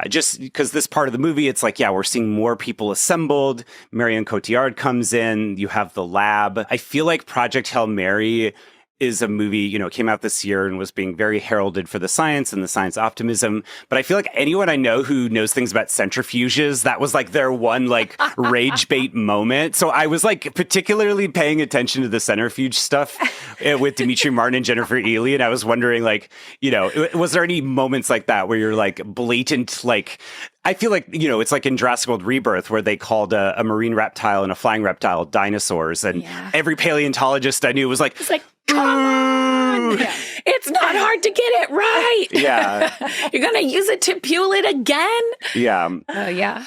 Just because this part of the movie, it's like, we're seeing more people assembled. Marion Cotillard comes in. You have the lab. I feel like Project Hail Mary is a movie, came out this year and was being very heralded for the science and the science optimism. But I feel like anyone I know who knows things about centrifuges, that was like their one like rage bait moment. So I was like particularly paying attention to the centrifuge stuff with Dimitri Martin and Jennifer Ely. And I was wondering like, was there any moments like that where you're like blatant, like, I feel like, it's like in Jurassic World Rebirth where they called a marine reptile and a flying reptile dinosaurs. And every paleontologist I knew was like, come on. Yeah. It's not hard to get it right. Yeah. You're going to use it to fuel it again? Yeah. Oh, yeah.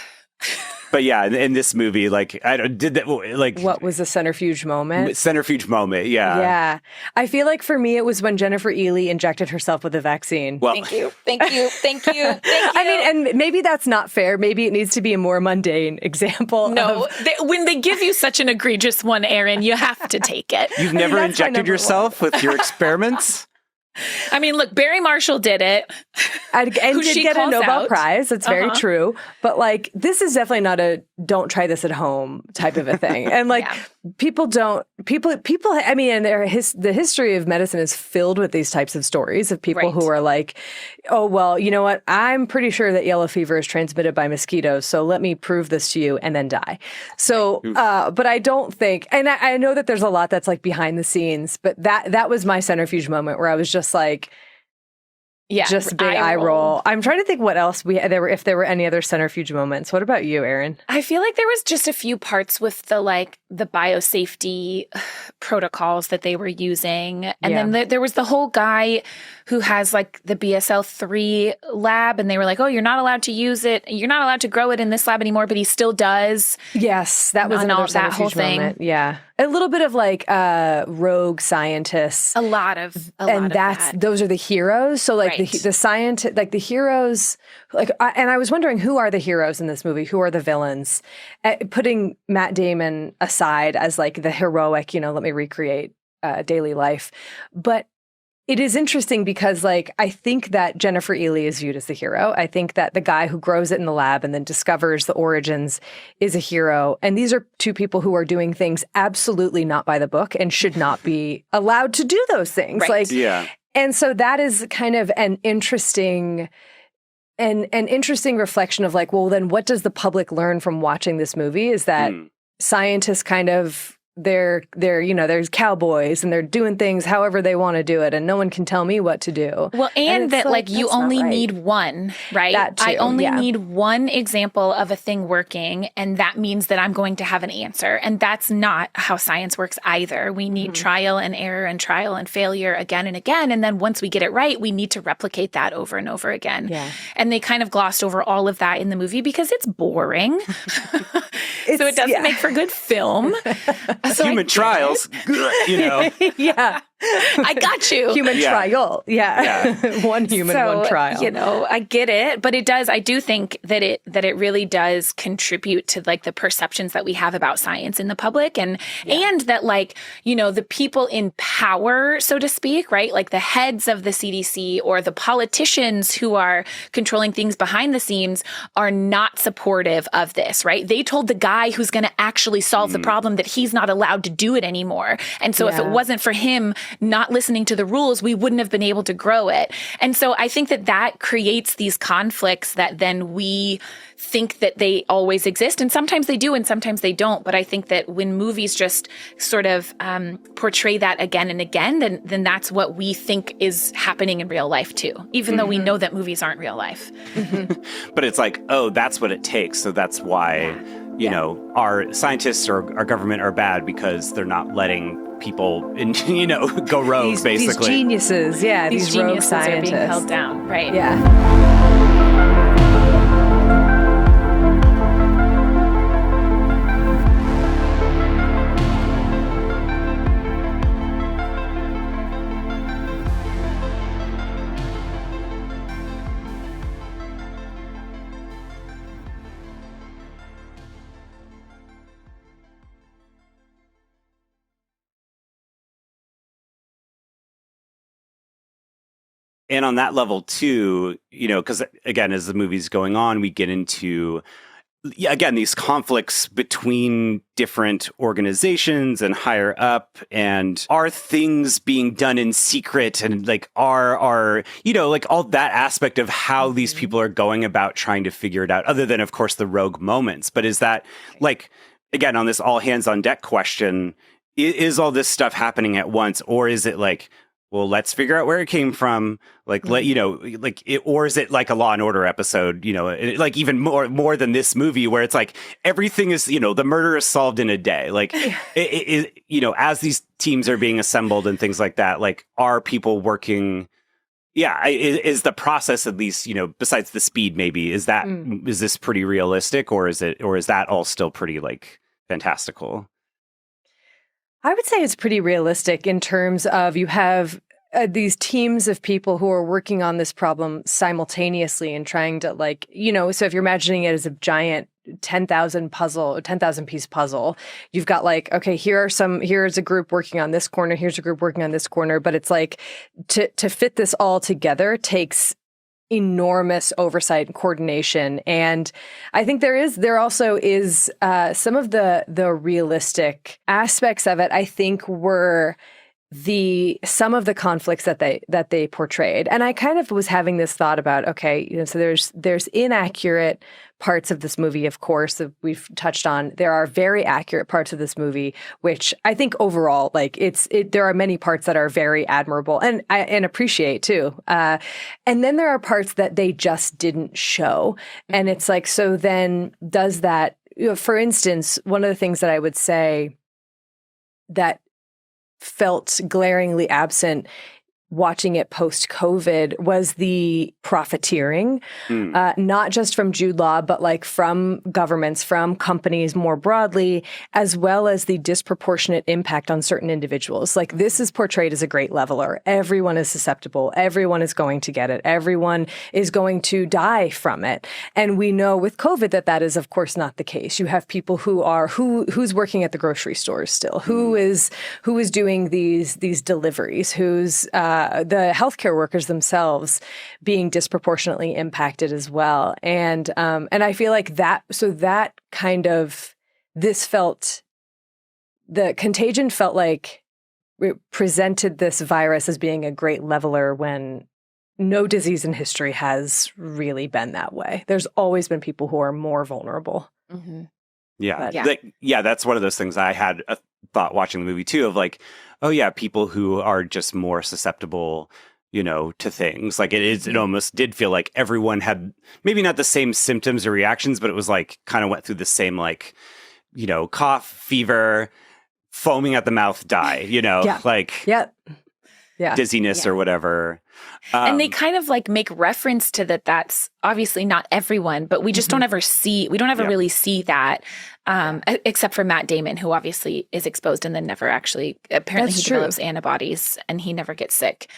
But in this movie, like, what was the centrifuge moment? Centrifuge moment, yeah. Yeah. I feel like for me, it was when Jennifer Ely injected herself with a vaccine. Well, Thank you. I mean, and maybe that's not fair. Maybe it needs to be a more mundane example. No, when they give you such an egregious one, Erin, you have to take it. You've never injected yourself with your experiments? I mean, look, Barry Marshall did it. And did get a Nobel Prize. It's very true. But like, this is definitely not a don't try this at home type of a thing. And like, people, I mean, and the history of medicine is filled with these types of stories of people who are like, oh, well, you know what? I'm pretty sure that yellow fever is transmitted by mosquitoes. So let me prove this to you and then die. So, but I don't think, and I know that there's a lot that's like behind the scenes, but that was my centrifuge moment where I was just like, just big eye roll. I'm trying to think what else if there were any other centrifuge moments. What about you, Erin? I feel like there was just a few parts with the biosafety protocols that they were using. And then there was the whole guy who has like the BSL-3 lab, and they were like, oh, you're not allowed to use it. You're not allowed to grow it in this lab anymore, but he still does. Yes, that was that whole thing. Moment. Yeah. A little bit of like rogue scientists. A lot of that. Those are the heroes. So like Right. the scientist, like the heroes, like, and I was wondering, who are the heroes in this movie? Who are the villains? Putting Matt Damon aside as like the heroic, let me recreate daily life. But it is interesting because, like, I think that Jennifer Ely is viewed as the hero. I think that the guy who grows it in the lab and then discovers the origins is a hero. And these are two people who are doing things absolutely not by the book and should not be allowed to do those things. Right. Like, Yeah. And so that is kind of an interesting reflection of like, well, then what does the public learn from watching this movie? Is that scientists kind of they're there's cowboys and they're doing things however they want to do it, and no one can tell me what to do. Well, and that like you only need one, right? That too, I only yeah. need one example of a thing working, and that means that I'm going to have an answer. And that's not how science works either. We need trial and error and trial and failure again and again. And then once we get it right, we need to replicate that over and over again. Yeah. And they kind of glossed over all of that in the movie because it's boring. So it doesn't make for good film. So Human trials, Yeah. I got you. Human trial. Yeah. One human, one trial. I get it, but it does. I do think that it really does contribute to like the perceptions that we have about science in the public, and that like, the people in power, so to speak, right? Like the heads of the CDC or the politicians who are controlling things behind the scenes are not supportive of this, right? They told the guy who's going to actually solve the problem that he's not allowed to do it anymore. And so if it wasn't for him not listening to the rules, we wouldn't have been able to grow it. And so I think that creates these conflicts that then we think that they always exist. And sometimes they do and sometimes they don't. But I think that when movies just sort of portray that again and again, then that's what we think is happening in real life too, even though we know that movies aren't real life. But it's like, oh, that's what it takes. So that's why, our scientists or our government are bad, because they're not letting people, go rogue, basically. These geniuses, these rogue geniuses scientists are being held down, right? Yeah. And on that level too, because again, as the movie's going on, we get into, again, these conflicts between different organizations and higher up, and are things being done in secret, and like are like all that aspect of how these people are going about trying to figure it out, other than of course the rogue moments. But is that like, again, on this all hands on deck question, is all this stuff happening at once, or is it like, well, let's figure out where it came from, or is it like a Law and Order episode, like even more than this movie, where it's like everything is, the murder is solved in a day. Like, as these teams are being assembled and things like that, like, are people working? Yeah, is the process, at least, besides the speed, maybe, is this pretty realistic, or is that all still pretty like fantastical? I would say it's pretty realistic in terms of you have these teams of people who are working on this problem simultaneously and trying to so if you're imagining it as a giant 10,000 piece puzzle, you've got like, okay, here's a group working on this corner, here's a group working on this corner. But it's like to fit this all together takes enormous oversight and coordination. And I think there also is some of the realistic aspects of it, I think, were some of the conflicts that they portrayed. And I kind of was having this thought about, okay, so there's inaccurate parts of this movie, of course, that we've touched on. There are very accurate parts of this movie, which I think overall, like there are many parts that are very admirable and appreciate too. And then there are parts that they just didn't show. And it's like, so then does that, for instance, one of the things that I would say that felt glaringly absent watching it post-COVID was the profiteering, not just from Jude Law, but like from governments, from companies more broadly, as well as the disproportionate impact on certain individuals. Like this is portrayed as a great leveler. Everyone is susceptible. Everyone is going to get it. Everyone is going to die from it. And we know with COVID that is, of course, not the case. You have people who's working at the grocery stores still, who is doing these deliveries, who's the healthcare workers themselves being disproportionately impacted as well. And I feel like the Contagion felt like it presented this virus as being a great leveler when no disease in history has really been that way. There's always been people who are more vulnerable. Mm-hmm. Yeah. That's one of those things I had a thought watching the movie too, of like, oh yeah, people who are just more susceptible, to things. Like it almost did feel like everyone had maybe not the same symptoms or reactions, but it was like kind of went through the same, like, cough, fever, foaming at the mouth, die, dizziness or whatever. And they kind of like make reference to that's obviously not everyone, but we just don't ever really see that, except for Matt Damon, who obviously is exposed and then never actually, apparently he develops antibodies and he never gets sick.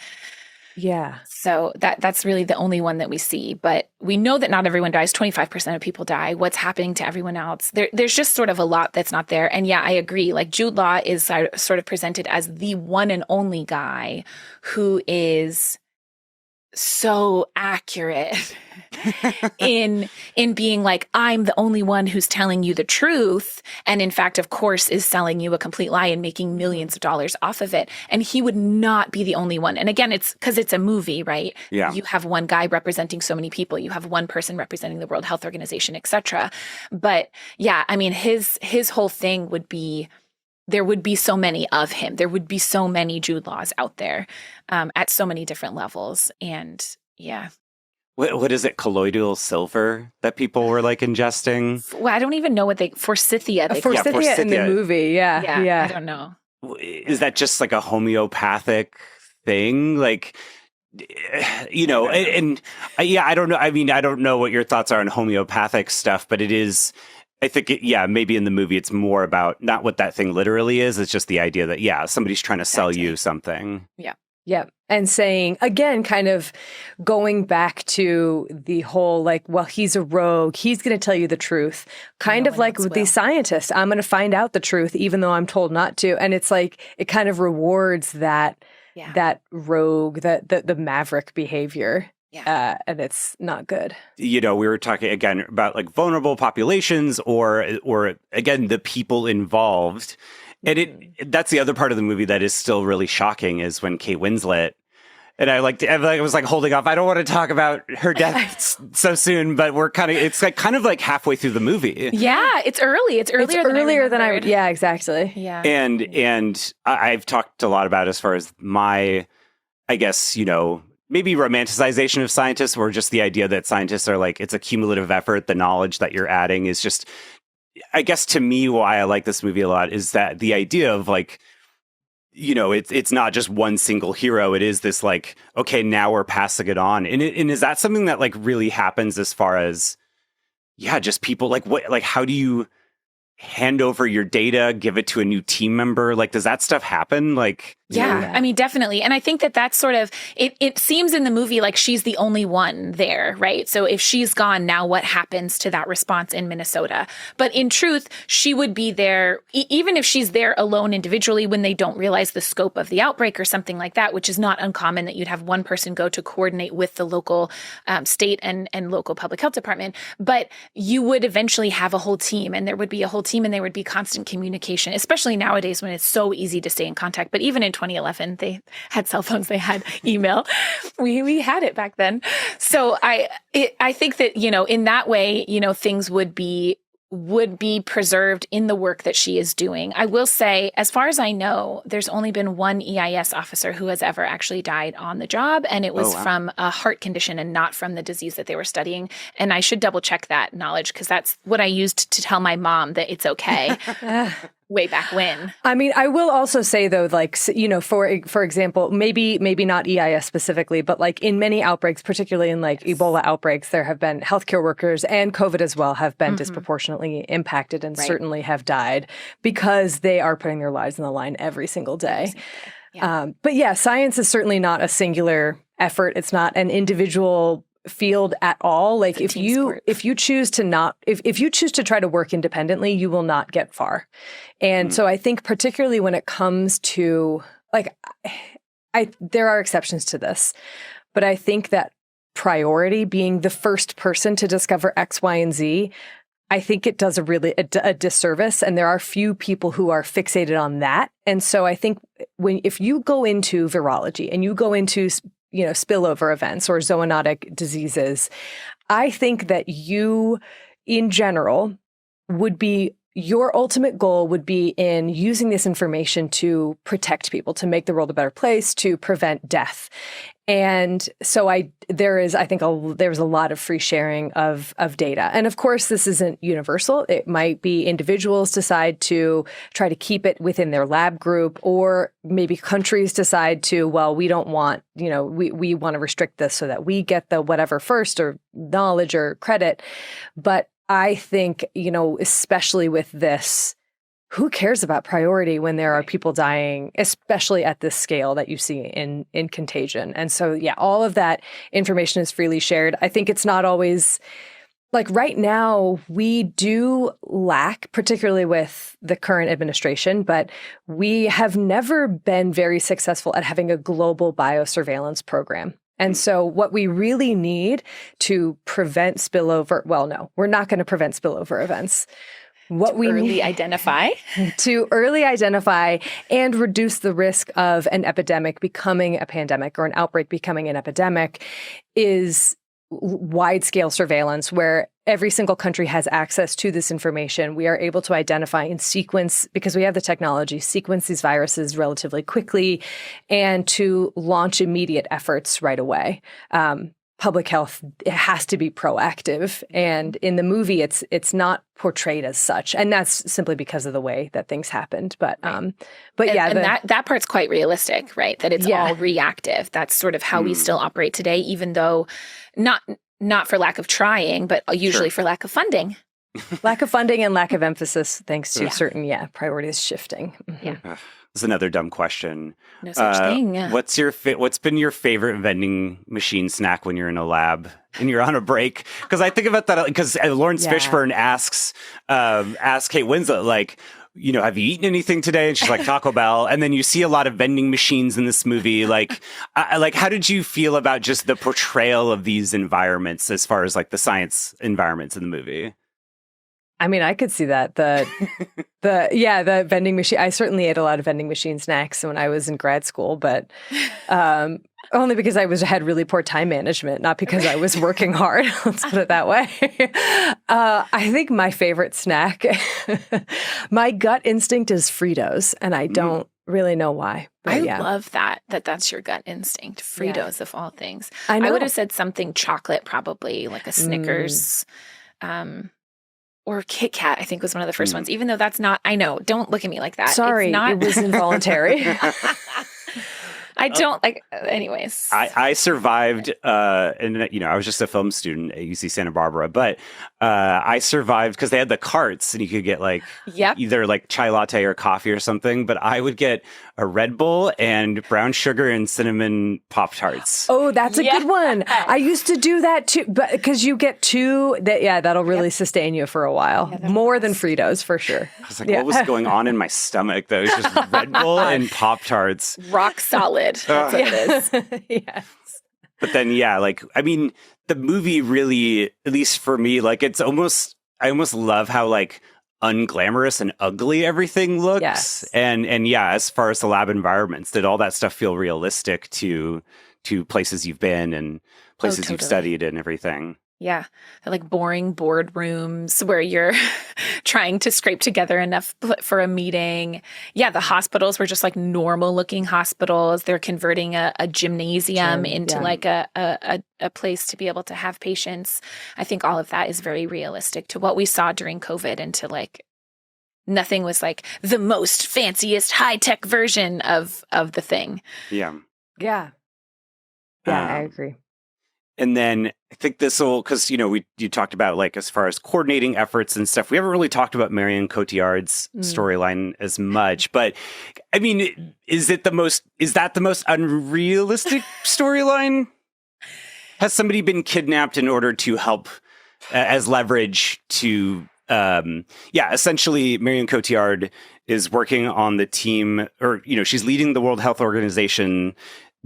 Yeah. So that's really the only one that we see. But we know that not everyone dies. 25% of people die. What's happening to everyone else? There's just sort of a lot that's not there. And yeah, I agree. Like Jude Law is sort of presented as the one and only guy who is so accurate in being like, I'm the only one who's telling you the truth. And in fact, of course, is selling you a complete lie and making millions of dollars off of it. And he would not be the only one. And again, it's because it's a movie, right? Yeah. You have one guy representing so many people. You have one person representing the World Health Organization, et cetera. But yeah, I mean, his whole thing would be, there would be so many of him. There would be so many Jude Laws out there at so many different levels. And yeah. What is it? Colloidal silver that people were like ingesting? Well, I don't even know forsythia. Forsythia in the movie. Yeah. I don't know. Is that just like a homeopathic thing? Like, I don't know. I mean, I don't know what your thoughts are on homeopathic stuff, but it is, I think, maybe in the movie it's more about not what that thing literally is. It's just the idea that, somebody's trying to sell you something. Yeah. Yeah. And saying, again, kind of going back to the whole, like, well, he's a rogue. He's going to tell you the truth. Kind of like with these scientists. I'm going to find out the truth, even though I'm told not to. And it's like, it kind of rewards that rogue, the maverick behavior. Yeah. And it's not good. We were talking again about like vulnerable populations or again, the people involved. And that's the other part of the movie that is still really shocking is when Kate Winslet, and I was like holding off. I don't want to talk about her death so soon, but it's like kind of like halfway through the movie. Yeah, it's early. It's earlier than I remembered. Yeah, exactly. Yeah. And I've talked a lot about as far as my, I guess, maybe romanticization of scientists or just the idea that scientists are like, it's a cumulative effort. The knowledge that you're adding is just, I guess to me, why I like this movie a lot is that the idea of like, it's not just one single hero. It is this like, okay, now we're passing it on. And is that something that like really happens as far as, just people like what, like, how do you hand over your data, give it to a new team member? Like, does that stuff happen? Like, yeah, I mean, definitely. And I think that's sort of, it seems in the movie like she's the only one there, right? So if she's gone, now what happens to that response in Minnesota? But in truth, she would be there, even if she's there alone individually when they don't realize the scope of the outbreak or something like that, which is not uncommon that you'd have one person go to coordinate with the local state and local public health department. But you would eventually have a whole team, and there would be a whole team, and there would be constant communication, especially nowadays when it's so easy to stay in contact. But even in 2011, they had cell phones, they had email. We had it back then. So I think that, in that way, things would be preserved in the work that she is doing. I will say, as far as I know, there's only been one EIS officer who has ever actually died on the job, and it was from a heart condition and not from the disease that they were studying. And I should double check that knowledge because that's what I used to tell my mom that it's okay. way back when. I mean, I will also say though, like, for example, maybe not EIS specifically, but like in many outbreaks, particularly in like Ebola outbreaks, there have been healthcare workers and COVID as well have been disproportionately impacted and certainly have died because they are putting their lives on the line every single day. Yeah. But yeah, science is certainly not a singular effort. It's not an individual field at all. Like if you choose to try to work independently, you will not get far. And so I think particularly when it comes to like, there are exceptions to this, but I think that priority being the first person to discover X, Y, and Z, I think it does a disservice. And there are few people who are fixated on that. And so I think if you go into virology and you go into spillover events or zoonotic diseases, I think that you, in general, your ultimate goal would be in using this information to protect people, to make the world a better place, to prevent death. And so there's a lot of free sharing of data. And of course, this isn't universal. It might be individuals decide to try to keep it within their lab group, or maybe countries decide to, well, we don't want, we want to restrict this so that we get the whatever first, or knowledge or credit. But I think, especially with this, who cares about priority when there are people dying, especially at this scale that you see in Contagion? And so, yeah, all of that information is freely shared. I think it's not always, like right now, we do lack, particularly with the current administration, but we have never been very successful at having a global biosurveillance program. And so what we really need to prevent spillover, well, no, we're not going to prevent spillover events. What we need to early identify and reduce the risk of an epidemic becoming a pandemic or an outbreak becoming an epidemic is wide-scale surveillance where every single country has access to this information. We are able to identify and sequence, because we have the technology, sequence these viruses relatively quickly and to launch immediate efforts right away. Public health, it has to be proactive. And in the movie, it's not portrayed as such. And that's simply because of the way that things happened. But that part's quite realistic, right? That it's all reactive. That's sort of how we still operate today, even though not for lack of trying, but usually for lack of funding. Lack of funding and lack of emphasis, thanks to certain priorities shifting. Yeah. This is another dumb question. No such thing. What's been your favorite vending machine snack when you're in a lab and you're on a break? Because I think about that because Lawrence Fishburne asks Kate Winslet, like, have you eaten anything today? And she's like, Taco Bell. And then you see a lot of vending machines in this movie. Like, how did you feel about just the portrayal of these environments as far as like the science environments in the movie? I mean, I could see that. The vending machine. I certainly ate a lot of vending machine snacks when I was in grad school, but only because I had really poor time management, not because I was working hard. Let's put it that way. I think my favorite snack, my gut instinct is Fritos, and I don't really know why. But I love that's your gut instinct. Fritos of all things. I know. I would have said something chocolate, probably like a Snickers. Or Kit Kat, I think, was one of the first ones, even though that's not, I know, don't look at me like that. Sorry, it was involuntary. I don't anyways. I survived, and I was just a film student at UC Santa Barbara, but I survived because they had the carts and you could get either like chai latte or coffee or something, but I would get a Red Bull and brown sugar and cinnamon Pop-Tarts. Oh, that's a good one. I used to do that too, but because you get two, that'll really sustain you for a while. More than Fritos, for sure. I was like, what was going on in my stomach though? It was just Red Bull and Pop-Tarts. Rock solid. That's what it is. Yes. But then, the movie really, at least for me, like I almost love how like unglamorous and ugly everything looks. Yes. And as far as the lab environments, did all that stuff feel realistic to places you've been and places you've studied and everything? Yeah. They're like boring boardrooms where you're trying to scrape together enough for a meeting. Yeah. The hospitals were just like normal looking hospitals. They're converting a gymnasium into like a place to be able to have patients. I think all of that is very realistic to what we saw during COVID and to like Nothing was like the most fanciest high-tech version of the thing. Yeah. Yeah. Yeah, I agree. And then I think this will, because, you talked about like as far as coordinating efforts and stuff, we haven't really talked about Marion Cotillard's storyline as much. But I mean, is that the most unrealistic storyline? Has somebody been kidnapped in order to help as leverage to, essentially Marion Cotillard is working on the team, or, she's leading the World Health Organization,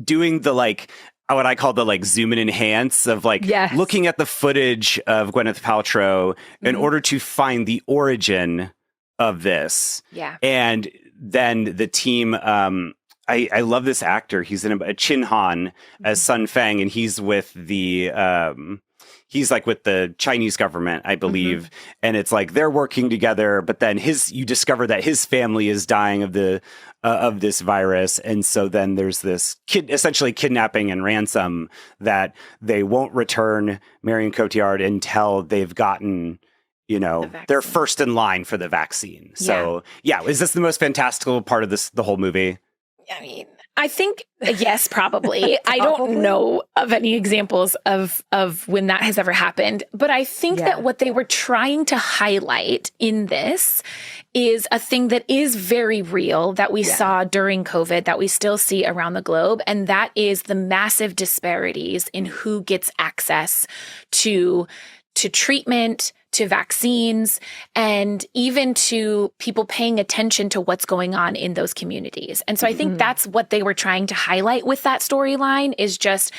doing the like, what I call the like zoom and enhance of like looking at the footage of Gwyneth Paltrow in order to find the origin of this. Yeah. And then the team, I love this actor. He's in a Chin Han as Sun Feng, and he's with the he's like with the Chinese government, I believe. And it's like they're working together, but then you discover that his family is dying of this virus. And so then there's this essentially kidnapping and ransom that they won't return Marion Cotillard until they've gotten, they're first in line for the vaccine. So is this the most fantastical part of the whole movie? I mean, I think, yes, probably. I don't know of any examples of when that has ever happened. But I think that what they were trying to highlight in this is a thing that is very real that we saw during COVID, that we still see around the globe. And that is the massive disparities in who gets access to treatment, to vaccines, and even to people paying attention to what's going on in those communities. And so I think that's what they were trying to highlight with that storyline, is just,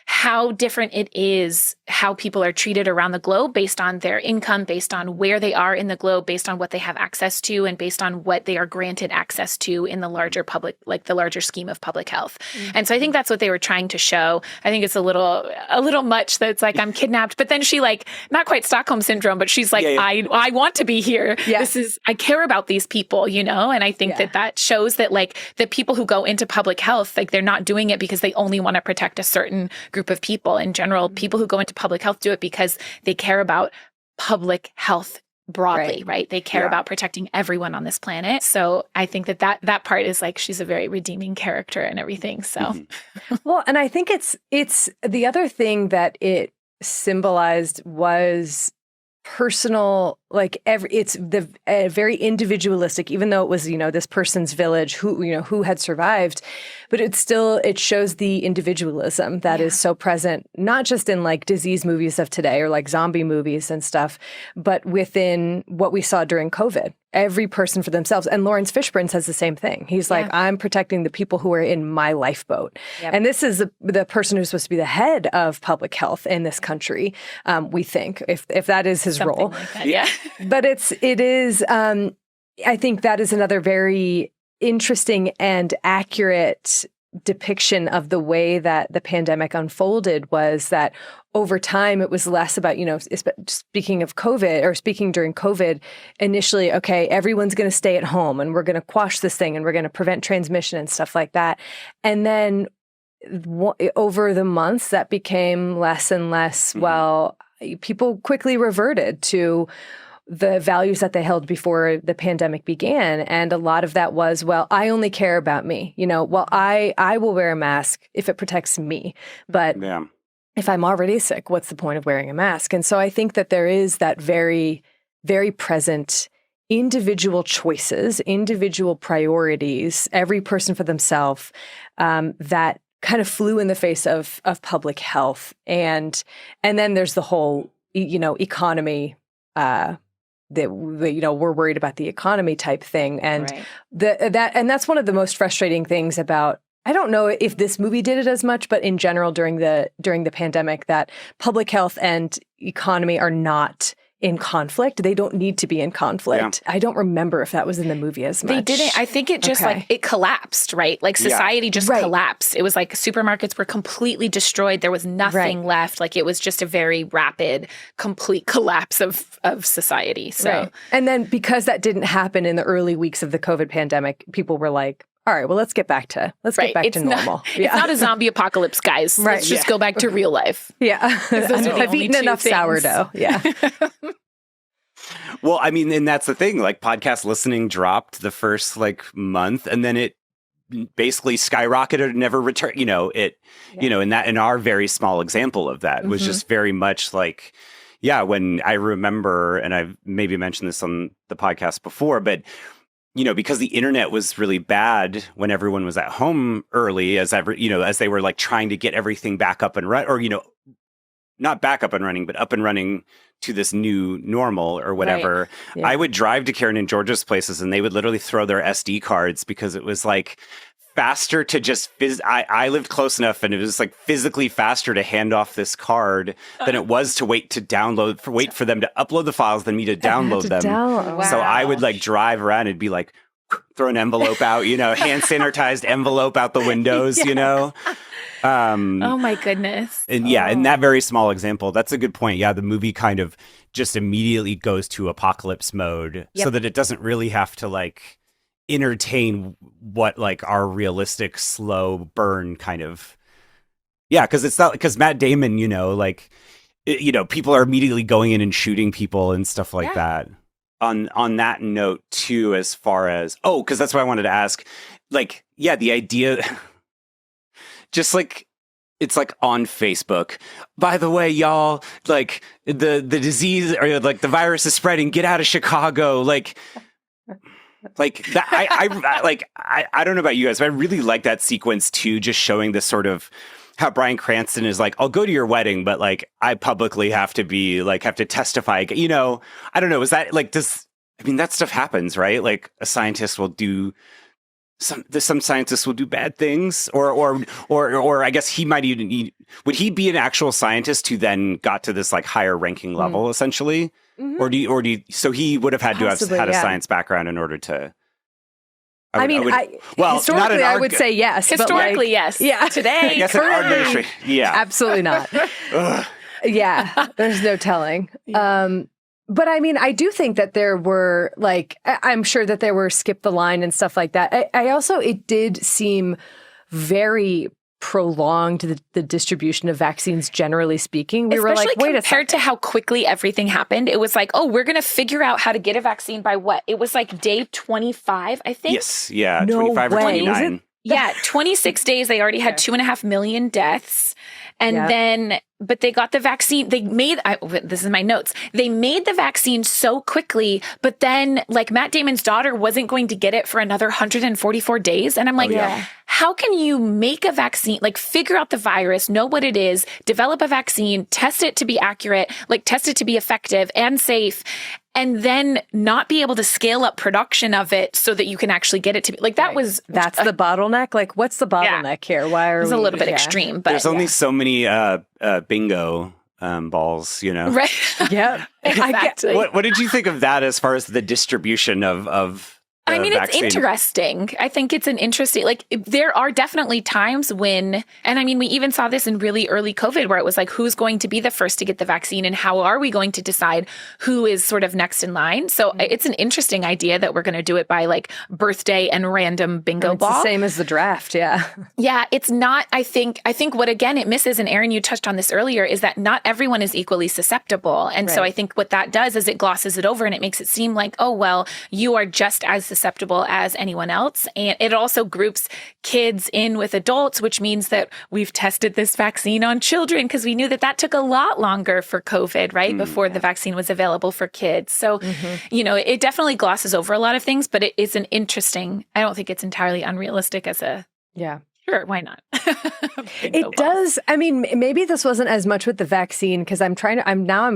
how different it is, how people are treated around the globe based on their income, based on where they are in the globe, based on what they have access to, and based on what they are granted access to in the larger public, like the larger scheme of public health. And so I think that's what they were trying to show. I think it's a little much that it's like, I'm kidnapped, but then she like, not quite Stockholm syndrome, but she's like, I want to be here. Yeah. I care about these people, and I think that shows that like the people who go into public health, like they're not doing it because they only want to protect a certain group of people. In general, people who go into public health do it because they care about public health broadly, right? They care about protecting everyone on this planet. So I think that part is like, she's a very redeeming character and everything. So, well, and I think it's the other thing that it symbolized was personal, like it's very individualistic, even though it was, this person's village who had survived, but it shows the individualism that is so present, not just in like disease movies of today or like zombie movies and stuff, but within what we saw during COVID. Every person for themselves. And Lawrence Fishburne says the same thing. He's like, I'm protecting the people who are in my lifeboat. Yep. And this is the person who's supposed to be the head of public health in this country, we think, if that is his something role. Like that, yeah. But it is, I think that is another very interesting and accurate depiction of the way that the pandemic unfolded, was that over time, it was less about, speaking during COVID, initially, okay, everyone's going to stay at home and we're going to quash this thing and we're going to prevent transmission and stuff like that. And then over the months, that became less and less. Well, people quickly reverted to the values that they held before the pandemic began. And a lot of that was, well, I only care about me. I will wear a mask if it protects me. But if I'm already sick, what's the point of wearing a mask? And so I think that there is that very, very present individual choices, individual priorities, every person for themselves, that kind of flew in the face of public health. And then there's the whole, economy, that we're worried about the economy type thing. And that's one of the most frustrating things about, I don't know if this movie did it as much, but in general during the pandemic, that public health and economy are not in conflict. They don't need to be in conflict. Yeah. I don't remember if that was in the movie as much. They didn't. I think it just it collapsed, right? Like society just collapsed. It was like supermarkets were completely destroyed. There was nothing left. Like it was just a very rapid, complete collapse of society. So, and then because that didn't happen in the early weeks of the COVID pandemic, people were like, all right, well, let's get back to normal. It's not a zombie apocalypse, guys. Let's just go back to real life. Yeah. I've eaten enough sourdough. Yeah. Well, I mean, and that's the thing. Like, podcast listening dropped the first like month, and then it basically skyrocketed and never returned. You know, in our very small example of that was just very much like, yeah. When I remember, and I've maybe mentioned this on the podcast before, but because the internet was really bad when everyone was at home early, as they were like trying to get everything back up and run, or not back up and running, but up and running to this new normal or whatever. Right. Yeah. I would drive to Karen and George's places and they would literally throw their SD cards because it was like faster to just I lived close enough and it was like physically faster to hand off this card than it was to wait for them to upload the files than me to download them. Wow. So I would like drive around and be like, throw an envelope out, hand sanitized envelope out the windows, Oh my goodness. And in that very small example, that's a good point. Yeah, the movie kind of just immediately goes to apocalypse mode so that it doesn't really have to like entertain what like our realistic slow burn kind of. Yeah, because it's not because Matt Damon, people are immediately going in and shooting people and stuff like that. On that note too, as far as because that's what I wanted to ask. Like, yeah, the idea. Just like it's like on Facebook. By the way, y'all, like the disease or like the virus is spreading. Get out of Chicago. Like that. I don't know about you guys, but I really like that sequence too. Just showing this sort of how Bryan Cranston is like, I'll go to your wedding, but like I publicly have to testify. I don't know. Is that like that stuff happens, right? Like a scientist will do. Some scientists will do bad things, or I guess he might even would he be an actual scientist who then got to this like higher ranking level essentially, or do you so he would have had to have had a science background in order to. Historically, I would say yes. Historically, yes. Yeah. Today, I guess currently, absolutely not. Yeah, there's no telling. But I mean, I do think that there were I'm sure that there were skip the line and stuff like that. I also, it did seem very prolonged, the distribution of vaccines, generally speaking. We were like, wait a second. Compared to how quickly everything happened, it was like, we're going to figure out how to get a vaccine by what? It was like day 25, I think. Yes. Yeah. No 25 or 29. Yeah. 26 days. They already had 2.5 million deaths. And then, but they got the vaccine. They made, this is my notes. They made the vaccine so quickly, but then like Matt Damon's daughter wasn't going to get it for another 144 days. And I'm like, how can you make a vaccine, like figure out the virus, know what it is, develop a vaccine, test it to be accurate, like test it to be effective and safe, and then not be able to scale up production of it so that you can actually get it to be like that that's the bottleneck. Like, what's the bottleneck here? Why are it's a little bit extreme, but there's only so many bingo balls, Right. Yeah. Exactly. What did you think of that as far as the distribution of I mean, vaccine? It's interesting. I think it's an interesting, there are definitely times when, and I mean, we even saw this in really early COVID where it was like, who's going to be the first to get the vaccine and how are we going to decide who is sort of next in line? So it's an interesting idea that we're going to do it by like birthday and random bingo ball. It's the same as the draft. Yeah. Yeah. It's not, I think what again it misses, and Erin, you touched on this earlier, is that not everyone is equally susceptible. And so I think what that does is it glosses it over and it makes it seem like, you are just as susceptible as anyone else. And it also groups kids in with adults, which means that we've tested this vaccine on children because we knew that took a lot longer for COVID, right? Before the vaccine was available for kids. So, it definitely glosses over a lot of things, but it is an interesting, I don't think it's entirely unrealistic as a, sure, why not? It does. I mean, maybe this wasn't as much with the vaccine because I'm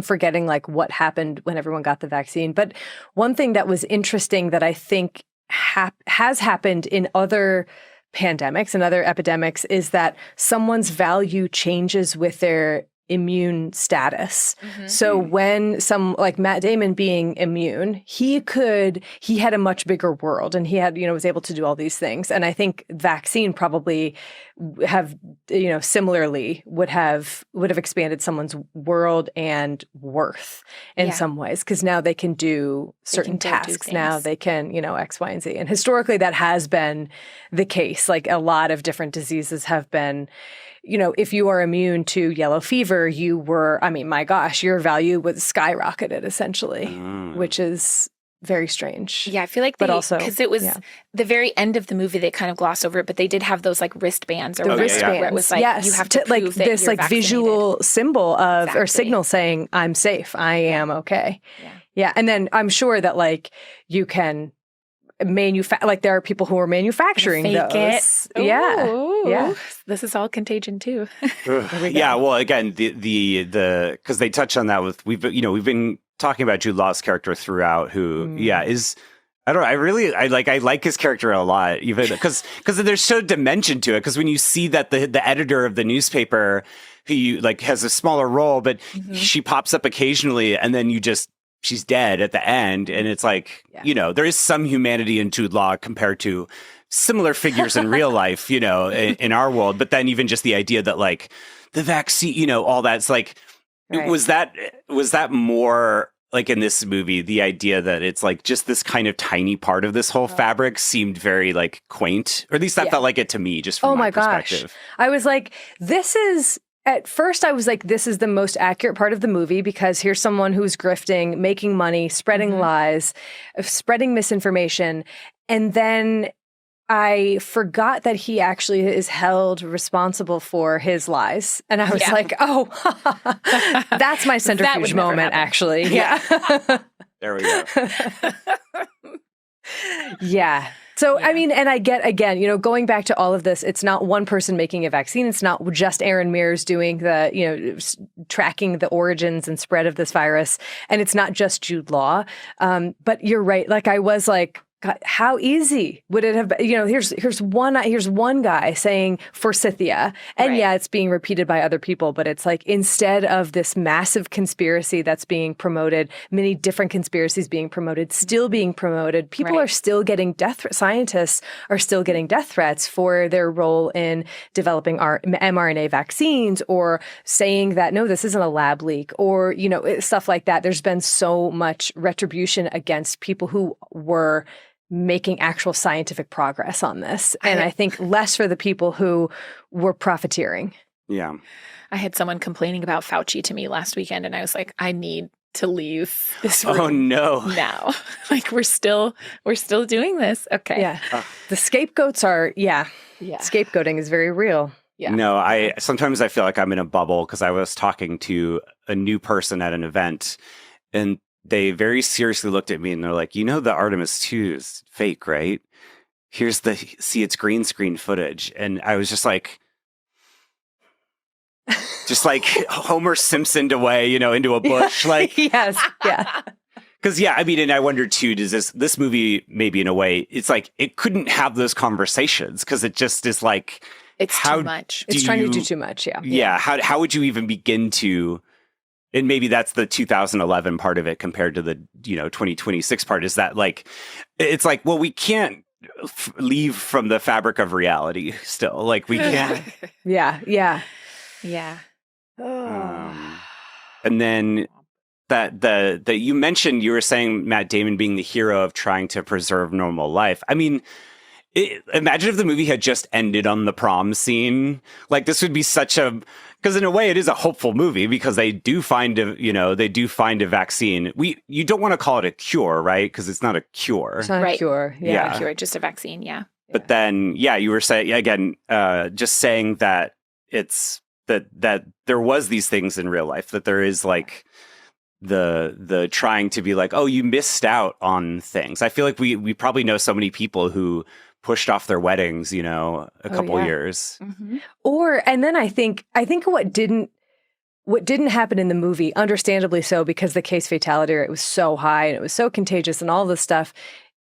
forgetting like what happened when everyone got the vaccine. But one thing that was interesting that I think has happened in other pandemics and other epidemics is that someone's value changes with their immune status. So when like Matt Damon being immune, he had a much bigger world and he had, was able to do all these things. And I think vaccine probably have, similarly would have expanded someone's world and worth in some ways, because now they can do certain tasks. Now they can, X, Y, and Z. And historically, that has been the case. Like a lot of different diseases have been, if you are immune to yellow fever, my gosh, your value was skyrocketed essentially, which is very strange. Yeah, I feel like because it was the very end of the movie, they kind of gloss over it, but they did have those like wristbands or wristbands. Where it was like, you have to prove that this you're like vaccinated. visual symbol of or signal saying I'm safe, I am okay. Yeah, and then I'm sure that like you can there are people who are manufacturing those. Yeah. This is all Contagion too. Yeah, well, again, the because they touch on that with we've been talking about Jude Law's character throughout, who is. I like his character a lot, even because there's so dimension to it. Because when you see that the editor of the newspaper, who has a smaller role, but she pops up occasionally, and then she's dead at the end, and it's like there is some humanity in Jude Law compared to similar figures in real life, in our world. But then even just the idea that like the vaccine, all that's like. Right. Was that more like in this movie, the idea that it's like just this kind of tiny part of this whole fabric seemed very like quaint, or at least that felt like it to me, just from my perspective. Gosh. I was like, at first I was like, this is the most accurate part of the movie, because here's someone who's grifting, making money, spreading lies, spreading misinformation. And then I forgot that he actually is held responsible for his lies. And I was like, oh, that's my centrifuge moment, actually. Yeah. There we go. Yeah. So, I mean, and I get, again, going back to all of this, it's not one person making a vaccine. It's not just Erin Mears doing tracking the origins and spread of this virus. And it's not just Jude Law. But you're right. Like, I was like, God, how easy would it have been? Here's one guy saying forsythia, and it's being repeated by other people, but it's like, instead of this massive conspiracy that's being promoted, many different conspiracies being promoted, still being promoted, people are still getting scientists are still getting death threats for their role in developing our mRNA vaccines, or saying that, no, this isn't a lab leak, or, stuff like that. There's been so much retribution against people who were making actual scientific progress on this. And I think less for the people who were profiteering. Yeah. I had someone complaining about Fauci to me last weekend, and I was like, I need to leave this room. Oh no. Now. Like we're still doing this. Okay. Yeah. The scapegoats are scapegoating is very real. Yeah. No, sometimes I feel like I'm in a bubble, because I was talking to a new person at an event, and they very seriously looked at me and they're like, the Artemis 2 is fake, right? It's green screen footage. And I was just like Homer Simpsoned away, into a bush. Like, yes. Yeah. Because, and I wonder too, does this movie, maybe in a way, it's like, it couldn't have those conversations, because it just is like, it's too much. It's trying to do too much. Yeah. Yeah. How would you even begin to, and maybe that's the 2011 part of it compared to the 2026 part, is that like, it's like, well, we can't leave from the fabric of reality still, like we can't. Yeah. And then that you mentioned, you were saying Matt Damon being the hero of trying to preserve normal life. I mean, imagine if the movie had just ended on the prom scene. Like, this would be because in a way it is a hopeful movie, because they do find a vaccine. You don't want to call it a cure, right? Because it's not a cure. It's not a cure. Yeah. Not a cure, just a vaccine. Yeah. But then, you were saying again, just saying that it's that there was these things in real life, that there is like the trying to be like, oh, you missed out on things. I feel like we probably know so many people who pushed off their weddings, a couple years. Mm-hmm. And then I think what didn't happen in the movie, understandably so, because the case fatality rate was so high and it was so contagious and all this stuff,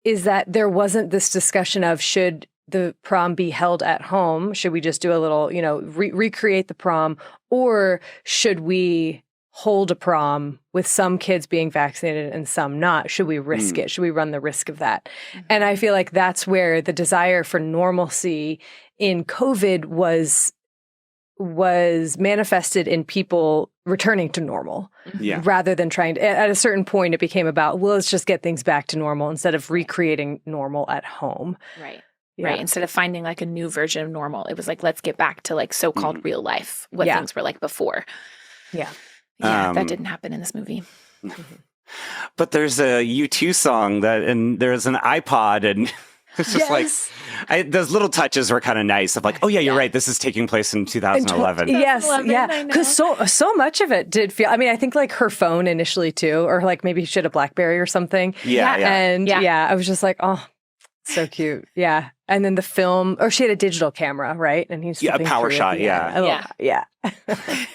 is that there wasn't this discussion of, should the prom be held at home? Should we just do a little, recreate the prom? Or should we hold a prom with some kids being vaccinated and some not? Should we risk it? Should we run the risk of that? Mm-hmm. And I feel like that's where the desire for normalcy in COVID was manifested in people returning to normal rather than trying to, at a certain point, it became about, well, let's just get things back to normal instead of recreating normal at home. Right. Yeah. Right. Instead of finding like a new version of normal, it was like, let's get back to like so-called real life, what things were like before. Yeah. Yeah. That didn't happen in this movie. But there's a U2 song and there's an iPod and it's just like, those little touches were kind of nice of like, oh yeah, you're right. This is taking place in 2011. Yes. Yeah. Because so much of it did feel, I mean, I think like her phone initially too, or like maybe she had a BlackBerry or something. Yeah. And I was just like, oh, so cute. Yeah. And then the film, or she had a digital camera, right? And he's a power shot. Yeah.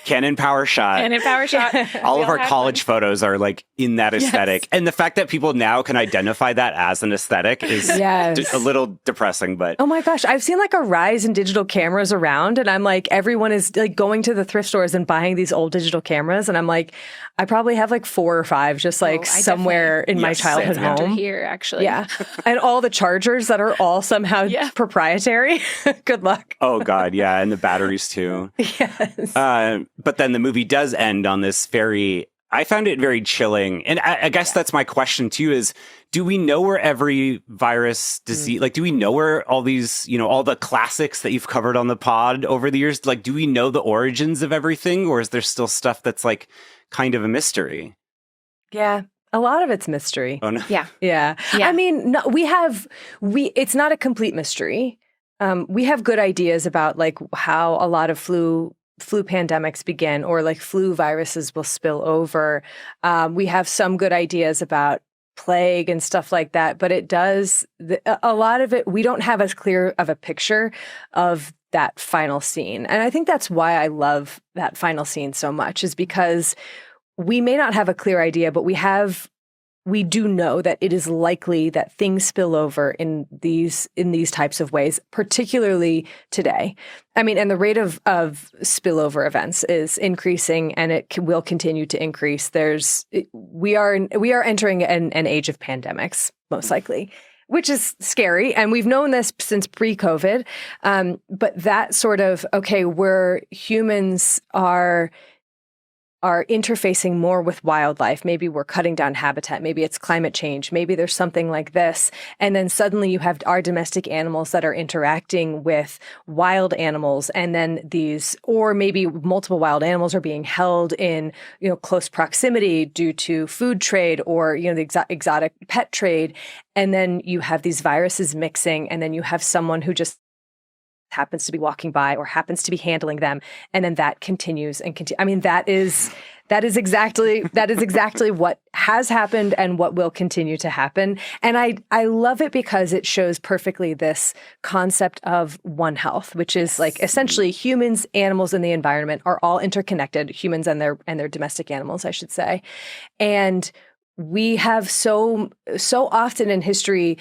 Canon power shot. Canon power shot. All of our college photos are like in that aesthetic. And the fact that people now can identify that as an aesthetic is a little depressing, but. Oh my gosh. I've seen like a rise in digital cameras around and I'm like, everyone is like going to the thrift stores and buying these old digital cameras. And I'm like, I probably have like 4 or 5 just like somewhere in my childhood home. Here, actually. Yeah. And all the chargers that are all somehow proprietary. Good luck. Oh God. Yeah. And the batteries too. Yes. But then the movie does end on this I found it very chilling. And I guess that's my question too is, do we know where every virus disease, like, do we know where all these, all the classics that you've covered on the pod over the years, like, do we know the origins of everything? Or is there still stuff that's like kind of a mystery? Yeah. A lot of it's mystery. Oh, no. Yeah. I mean, no, it's not a complete mystery. We have good ideas about like how a lot of flu pandemics begin or like flu viruses will spill over. We have some good ideas about plague and stuff like that, but a lot of it, we don't have as clear of a picture of that final scene. And I think that's why I love that final scene so much is because we may not have a clear idea, but we do know that it is likely that things spill over in these types of ways, particularly today. I mean, and the rate of spillover events is increasing, and it will continue to increase. We are entering an age of pandemics, most likely, which is scary. And we've known this since pre-COVID. But that sort of, where humans are interfacing more with wildlife. Maybe we're cutting down habitat. Maybe it's climate change. Maybe there's something like this. And then suddenly you have our domestic animals that are interacting with wild animals. And then or maybe multiple wild animals are being held in, close proximity due to food trade or, the exotic pet trade. And then you have these viruses mixing, and then you have someone who just happens to be walking by or happens to be handling them, and then that continues and continues. I mean, that is exactly what has happened and what will continue to happen. And I love it because it shows perfectly this concept of One Health, which is like essentially humans, animals, and the environment are all interconnected. Humans and their domestic animals, I should say, and we have so often in history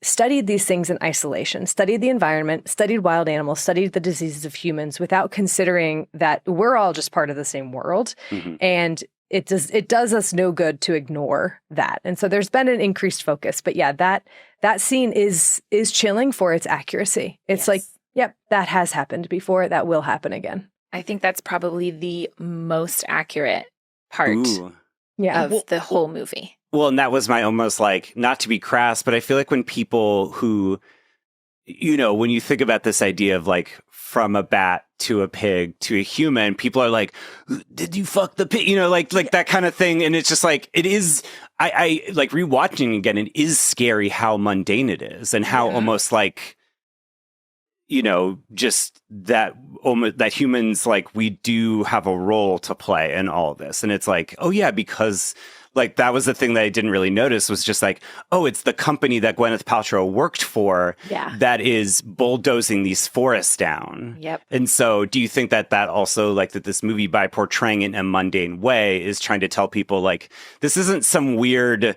studied these things in isolation, studied the environment, studied wild animals, studied the diseases of humans without considering that we're all just part of the same world. Mm-hmm. And it does us no good to ignore that. And so there's been an increased focus. But yeah, that scene is chilling for its accuracy. It's like, yep, that has happened before. That will happen again. I think that's probably the most accurate part of the whole movie. Well, and that was my almost like, not to be crass, but I feel like when people who, when you think about this idea of like from a bat to a pig to a human, people are like, did you fuck the pig? Like that kind of thing. And it's just like, it is, I like rewatching again, it is scary how mundane it is and how almost like, just that almost that humans, like we do have a role to play in all of this. And it's like, oh yeah, because like that was the thing that I didn't really notice was just like, oh, it's the company that Gwyneth Paltrow worked for that is bulldozing these forests down. Yep. And so do you think that also like that this movie by portraying it in a mundane way is trying to tell people like, this isn't some weird,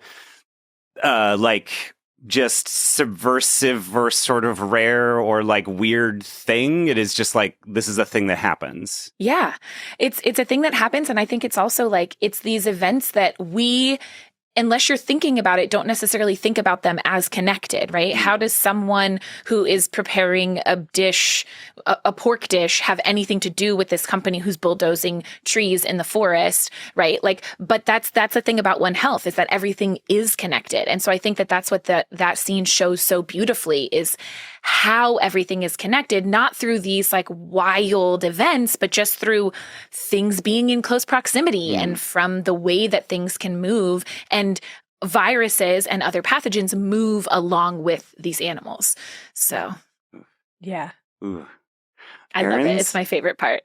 like just subversive or sort of rare or like weird thing. It is just like, this is a thing that happens. Yeah, it's a thing that happens. And I think it's also like, it's these events that we unless you're thinking about it, don't necessarily think about them as connected, right? How does someone who is preparing a dish, a pork dish, have anything to do with this company who's bulldozing trees in the forest, right? Like, but that's the thing about One Health, is that everything is connected. And so I think that that's what that scene shows so beautifully, is how everything is connected, not through these like wild events, but just through things being in close proximity and from the way that things can move, and viruses and other pathogens move along with these animals. So, yeah. Ooh. I love it. It's my favorite part.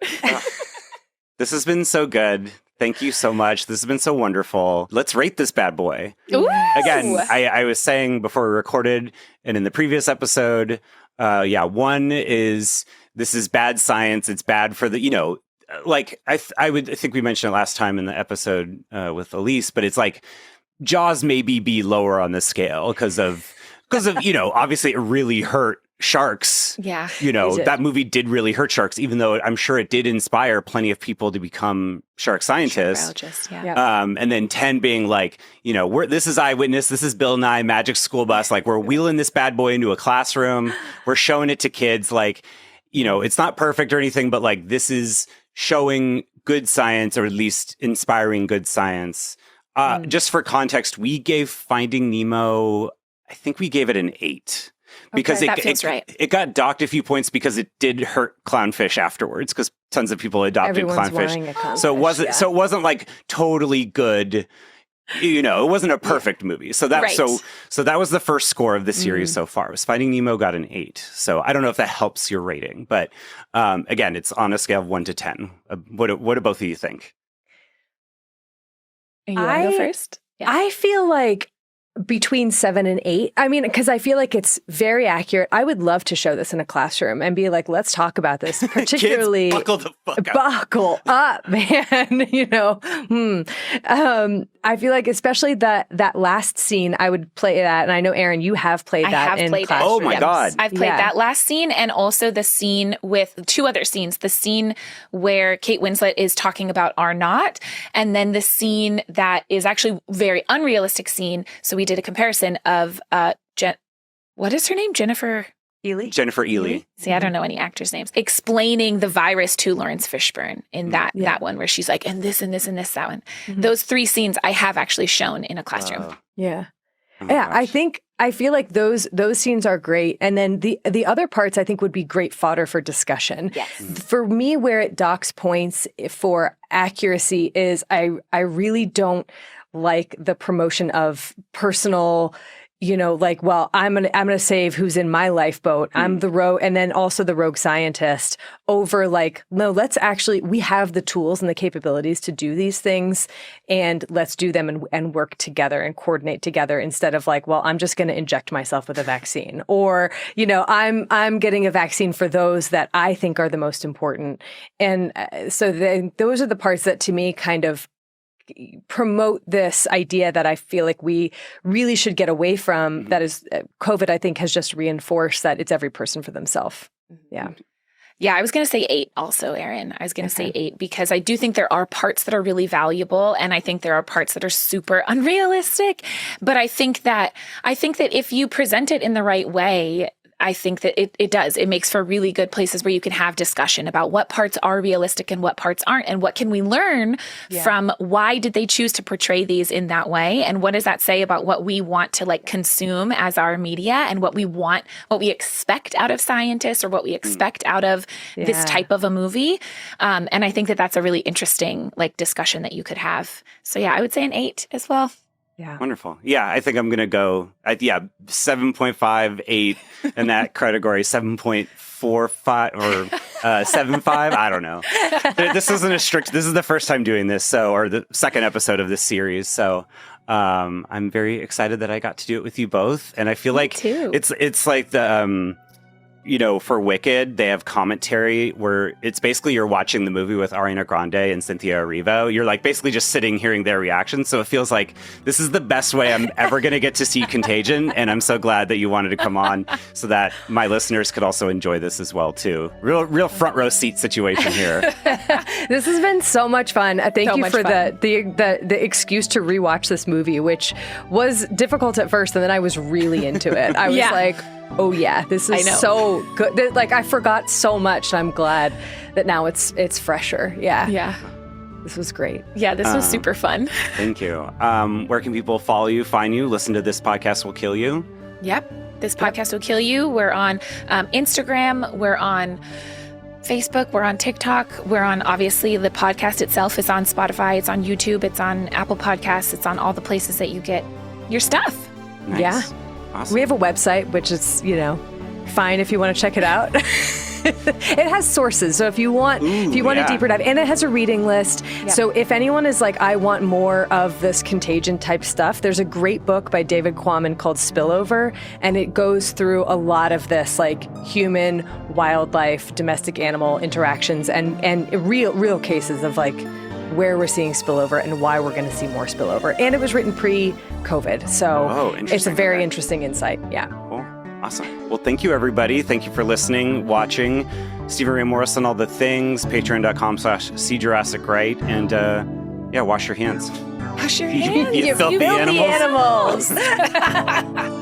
This has been so good. Thank you so much. This has been so wonderful. Let's rate this bad boy. Ooh. Again, I was saying before we recorded and in the previous episode, one is, this is bad science. It's bad for the, like I think we mentioned it last time in the episode with Elise, but it's like Jaws maybe be lower on the scale because of obviously it really hurt sharks. Yeah. That movie did really hurt sharks, even though I'm sure it did inspire plenty of people to become shark scientists. Yeah. And then 10 being like, this is Eyewitness, this is Bill Nye Magic School Bus. Like, we're wheeling this bad boy into a classroom. We're showing it to kids. Like, it's not perfect or anything, but like, this is showing good science, or at least inspiring good science. Just for context, we gave Finding Nemo, I think we gave it an 8. Because that feels right. It got docked a few points because it did hurt clownfish afterwards, because tons of people adopted Everyone's clownfish. wanting a clownfish. So it wasn't like totally good. It wasn't a perfect movie. So that so that was the first score of the series so far. Was Finding Nemo got an 8. So I don't know if that helps your rating, but again, it's on a scale of 1 to 10. What do both of you think? You want to go first? Yeah. I feel like between 7 and 8. I mean, because I feel like it's very accurate. I would love to show this in a classroom and be like, let's talk about this, particularly. Kids, buckle the fuck up. Buckle up, man. I feel like especially that last scene, I would play that. And I know, Erin, you have played that in classrooms. Oh my God. I've played that last scene, and also the scene with 2 other scenes. The scene where Kate Winslet is talking about R Naught, and then the scene that is actually very unrealistic scene. So we did a comparison of what is her name? Jennifer Ely. See, I don't know any actors' names. Explaining the virus to Lawrence Fishburne in that one, where she's like, and this and this and this, that one. Those 3 scenes I have actually shown in a classroom. Yeah. Oh I feel like those scenes are great. And then the other parts I think would be great fodder for discussion. Yes. For me, where it docks points for accuracy is I really don't like the promotion of personal, like, well, I'm gonna save who's in my lifeboat. I'm the rogue, and then also the rogue scientist, over like, no, we have the tools and the capabilities to do these things, and let's do them and work together and coordinate together, instead of like, well, I'm just going to inject myself with a vaccine, or, I'm getting a vaccine for those that I think are the most important. And so those are the parts that to me kind of promote this idea that I feel like we really should get away from. That is, COVID, I think, has just reinforced that it's every person for themselves. Yeah. Yeah, I was going to say 8 also, Erin. I was going to say 8 because I do think there are parts that are really valuable, and I think there are parts that are super unrealistic. But I think that if you present it in the right way, I think that it does. It makes for really good places where you can have discussion about what parts are realistic and what parts aren't, and what can we learn from why did they choose to portray these in that way, and what does that say about what we want to like consume as our media, and what we expect out of scientists, or what we expect out of this type of a movie. And I think that that's a really interesting like discussion that you could have. So yeah, I would say an 8 as well. Yeah. Wonderful. Yeah, I think I'm going to go, 7.5, 8 in that category, 7.45 or 7.5. I don't know. This is the first time doing this, or the second episode of this series. So I'm very excited that I got to do it with you both. And I feel like too. It's like the, for Wicked, they have commentary where it's basically you're watching the movie with Ariana Grande and Cynthia Erivo. You're like basically just sitting hearing their reactions. So it feels like this is the best way I'm ever going to get to see Contagion. And I'm so glad that you wanted to come on so that my listeners could also enjoy this as well, too. Real front row seat situation here. This has been so much fun. Thank So you much for fun. the excuse to rewatch this movie, which was difficult at first, and then I was really into it. I was Yeah. like, oh yeah, this I is know. so good. Like I forgot so much, and I'm glad that now it's fresher. Yeah. Yeah. This was great. Yeah, this was super fun. Thank you. Where can people follow you, find you, listen to This Podcast Will Kill You? Yep. This podcast will kill you. We're on Instagram. We're on Facebook. We're on TikTok. We're on, obviously, the podcast itself is on Spotify. It's on YouTube. It's on Apple Podcasts. It's on all the places that you get your stuff. Nice. Yeah. Awesome. We have a website, which is, fine if you want to check it out. It has sources. So if you want yeah. a deeper dive, and it has a reading list. Yeah. So if anyone is like, I want more of this Contagion type stuff, there's a great book by David Quammen called Spillover. And it goes through a lot of this, like human, wildlife, domestic animal interactions and real cases of like where we're seeing spillover and why we're going to see more spillover. And it was written pre-COVID. So it's a interesting. very Okay. interesting insight. Yeah. Cool. Awesome. Well, thank you, everybody. Thank you for listening, watching. Stevie Ray Morris on all the things, patreon.com/See Jurassic Right. And wash your hands. Wash your You hands. filthy filthy animals. animals.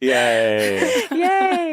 Yay. Yay.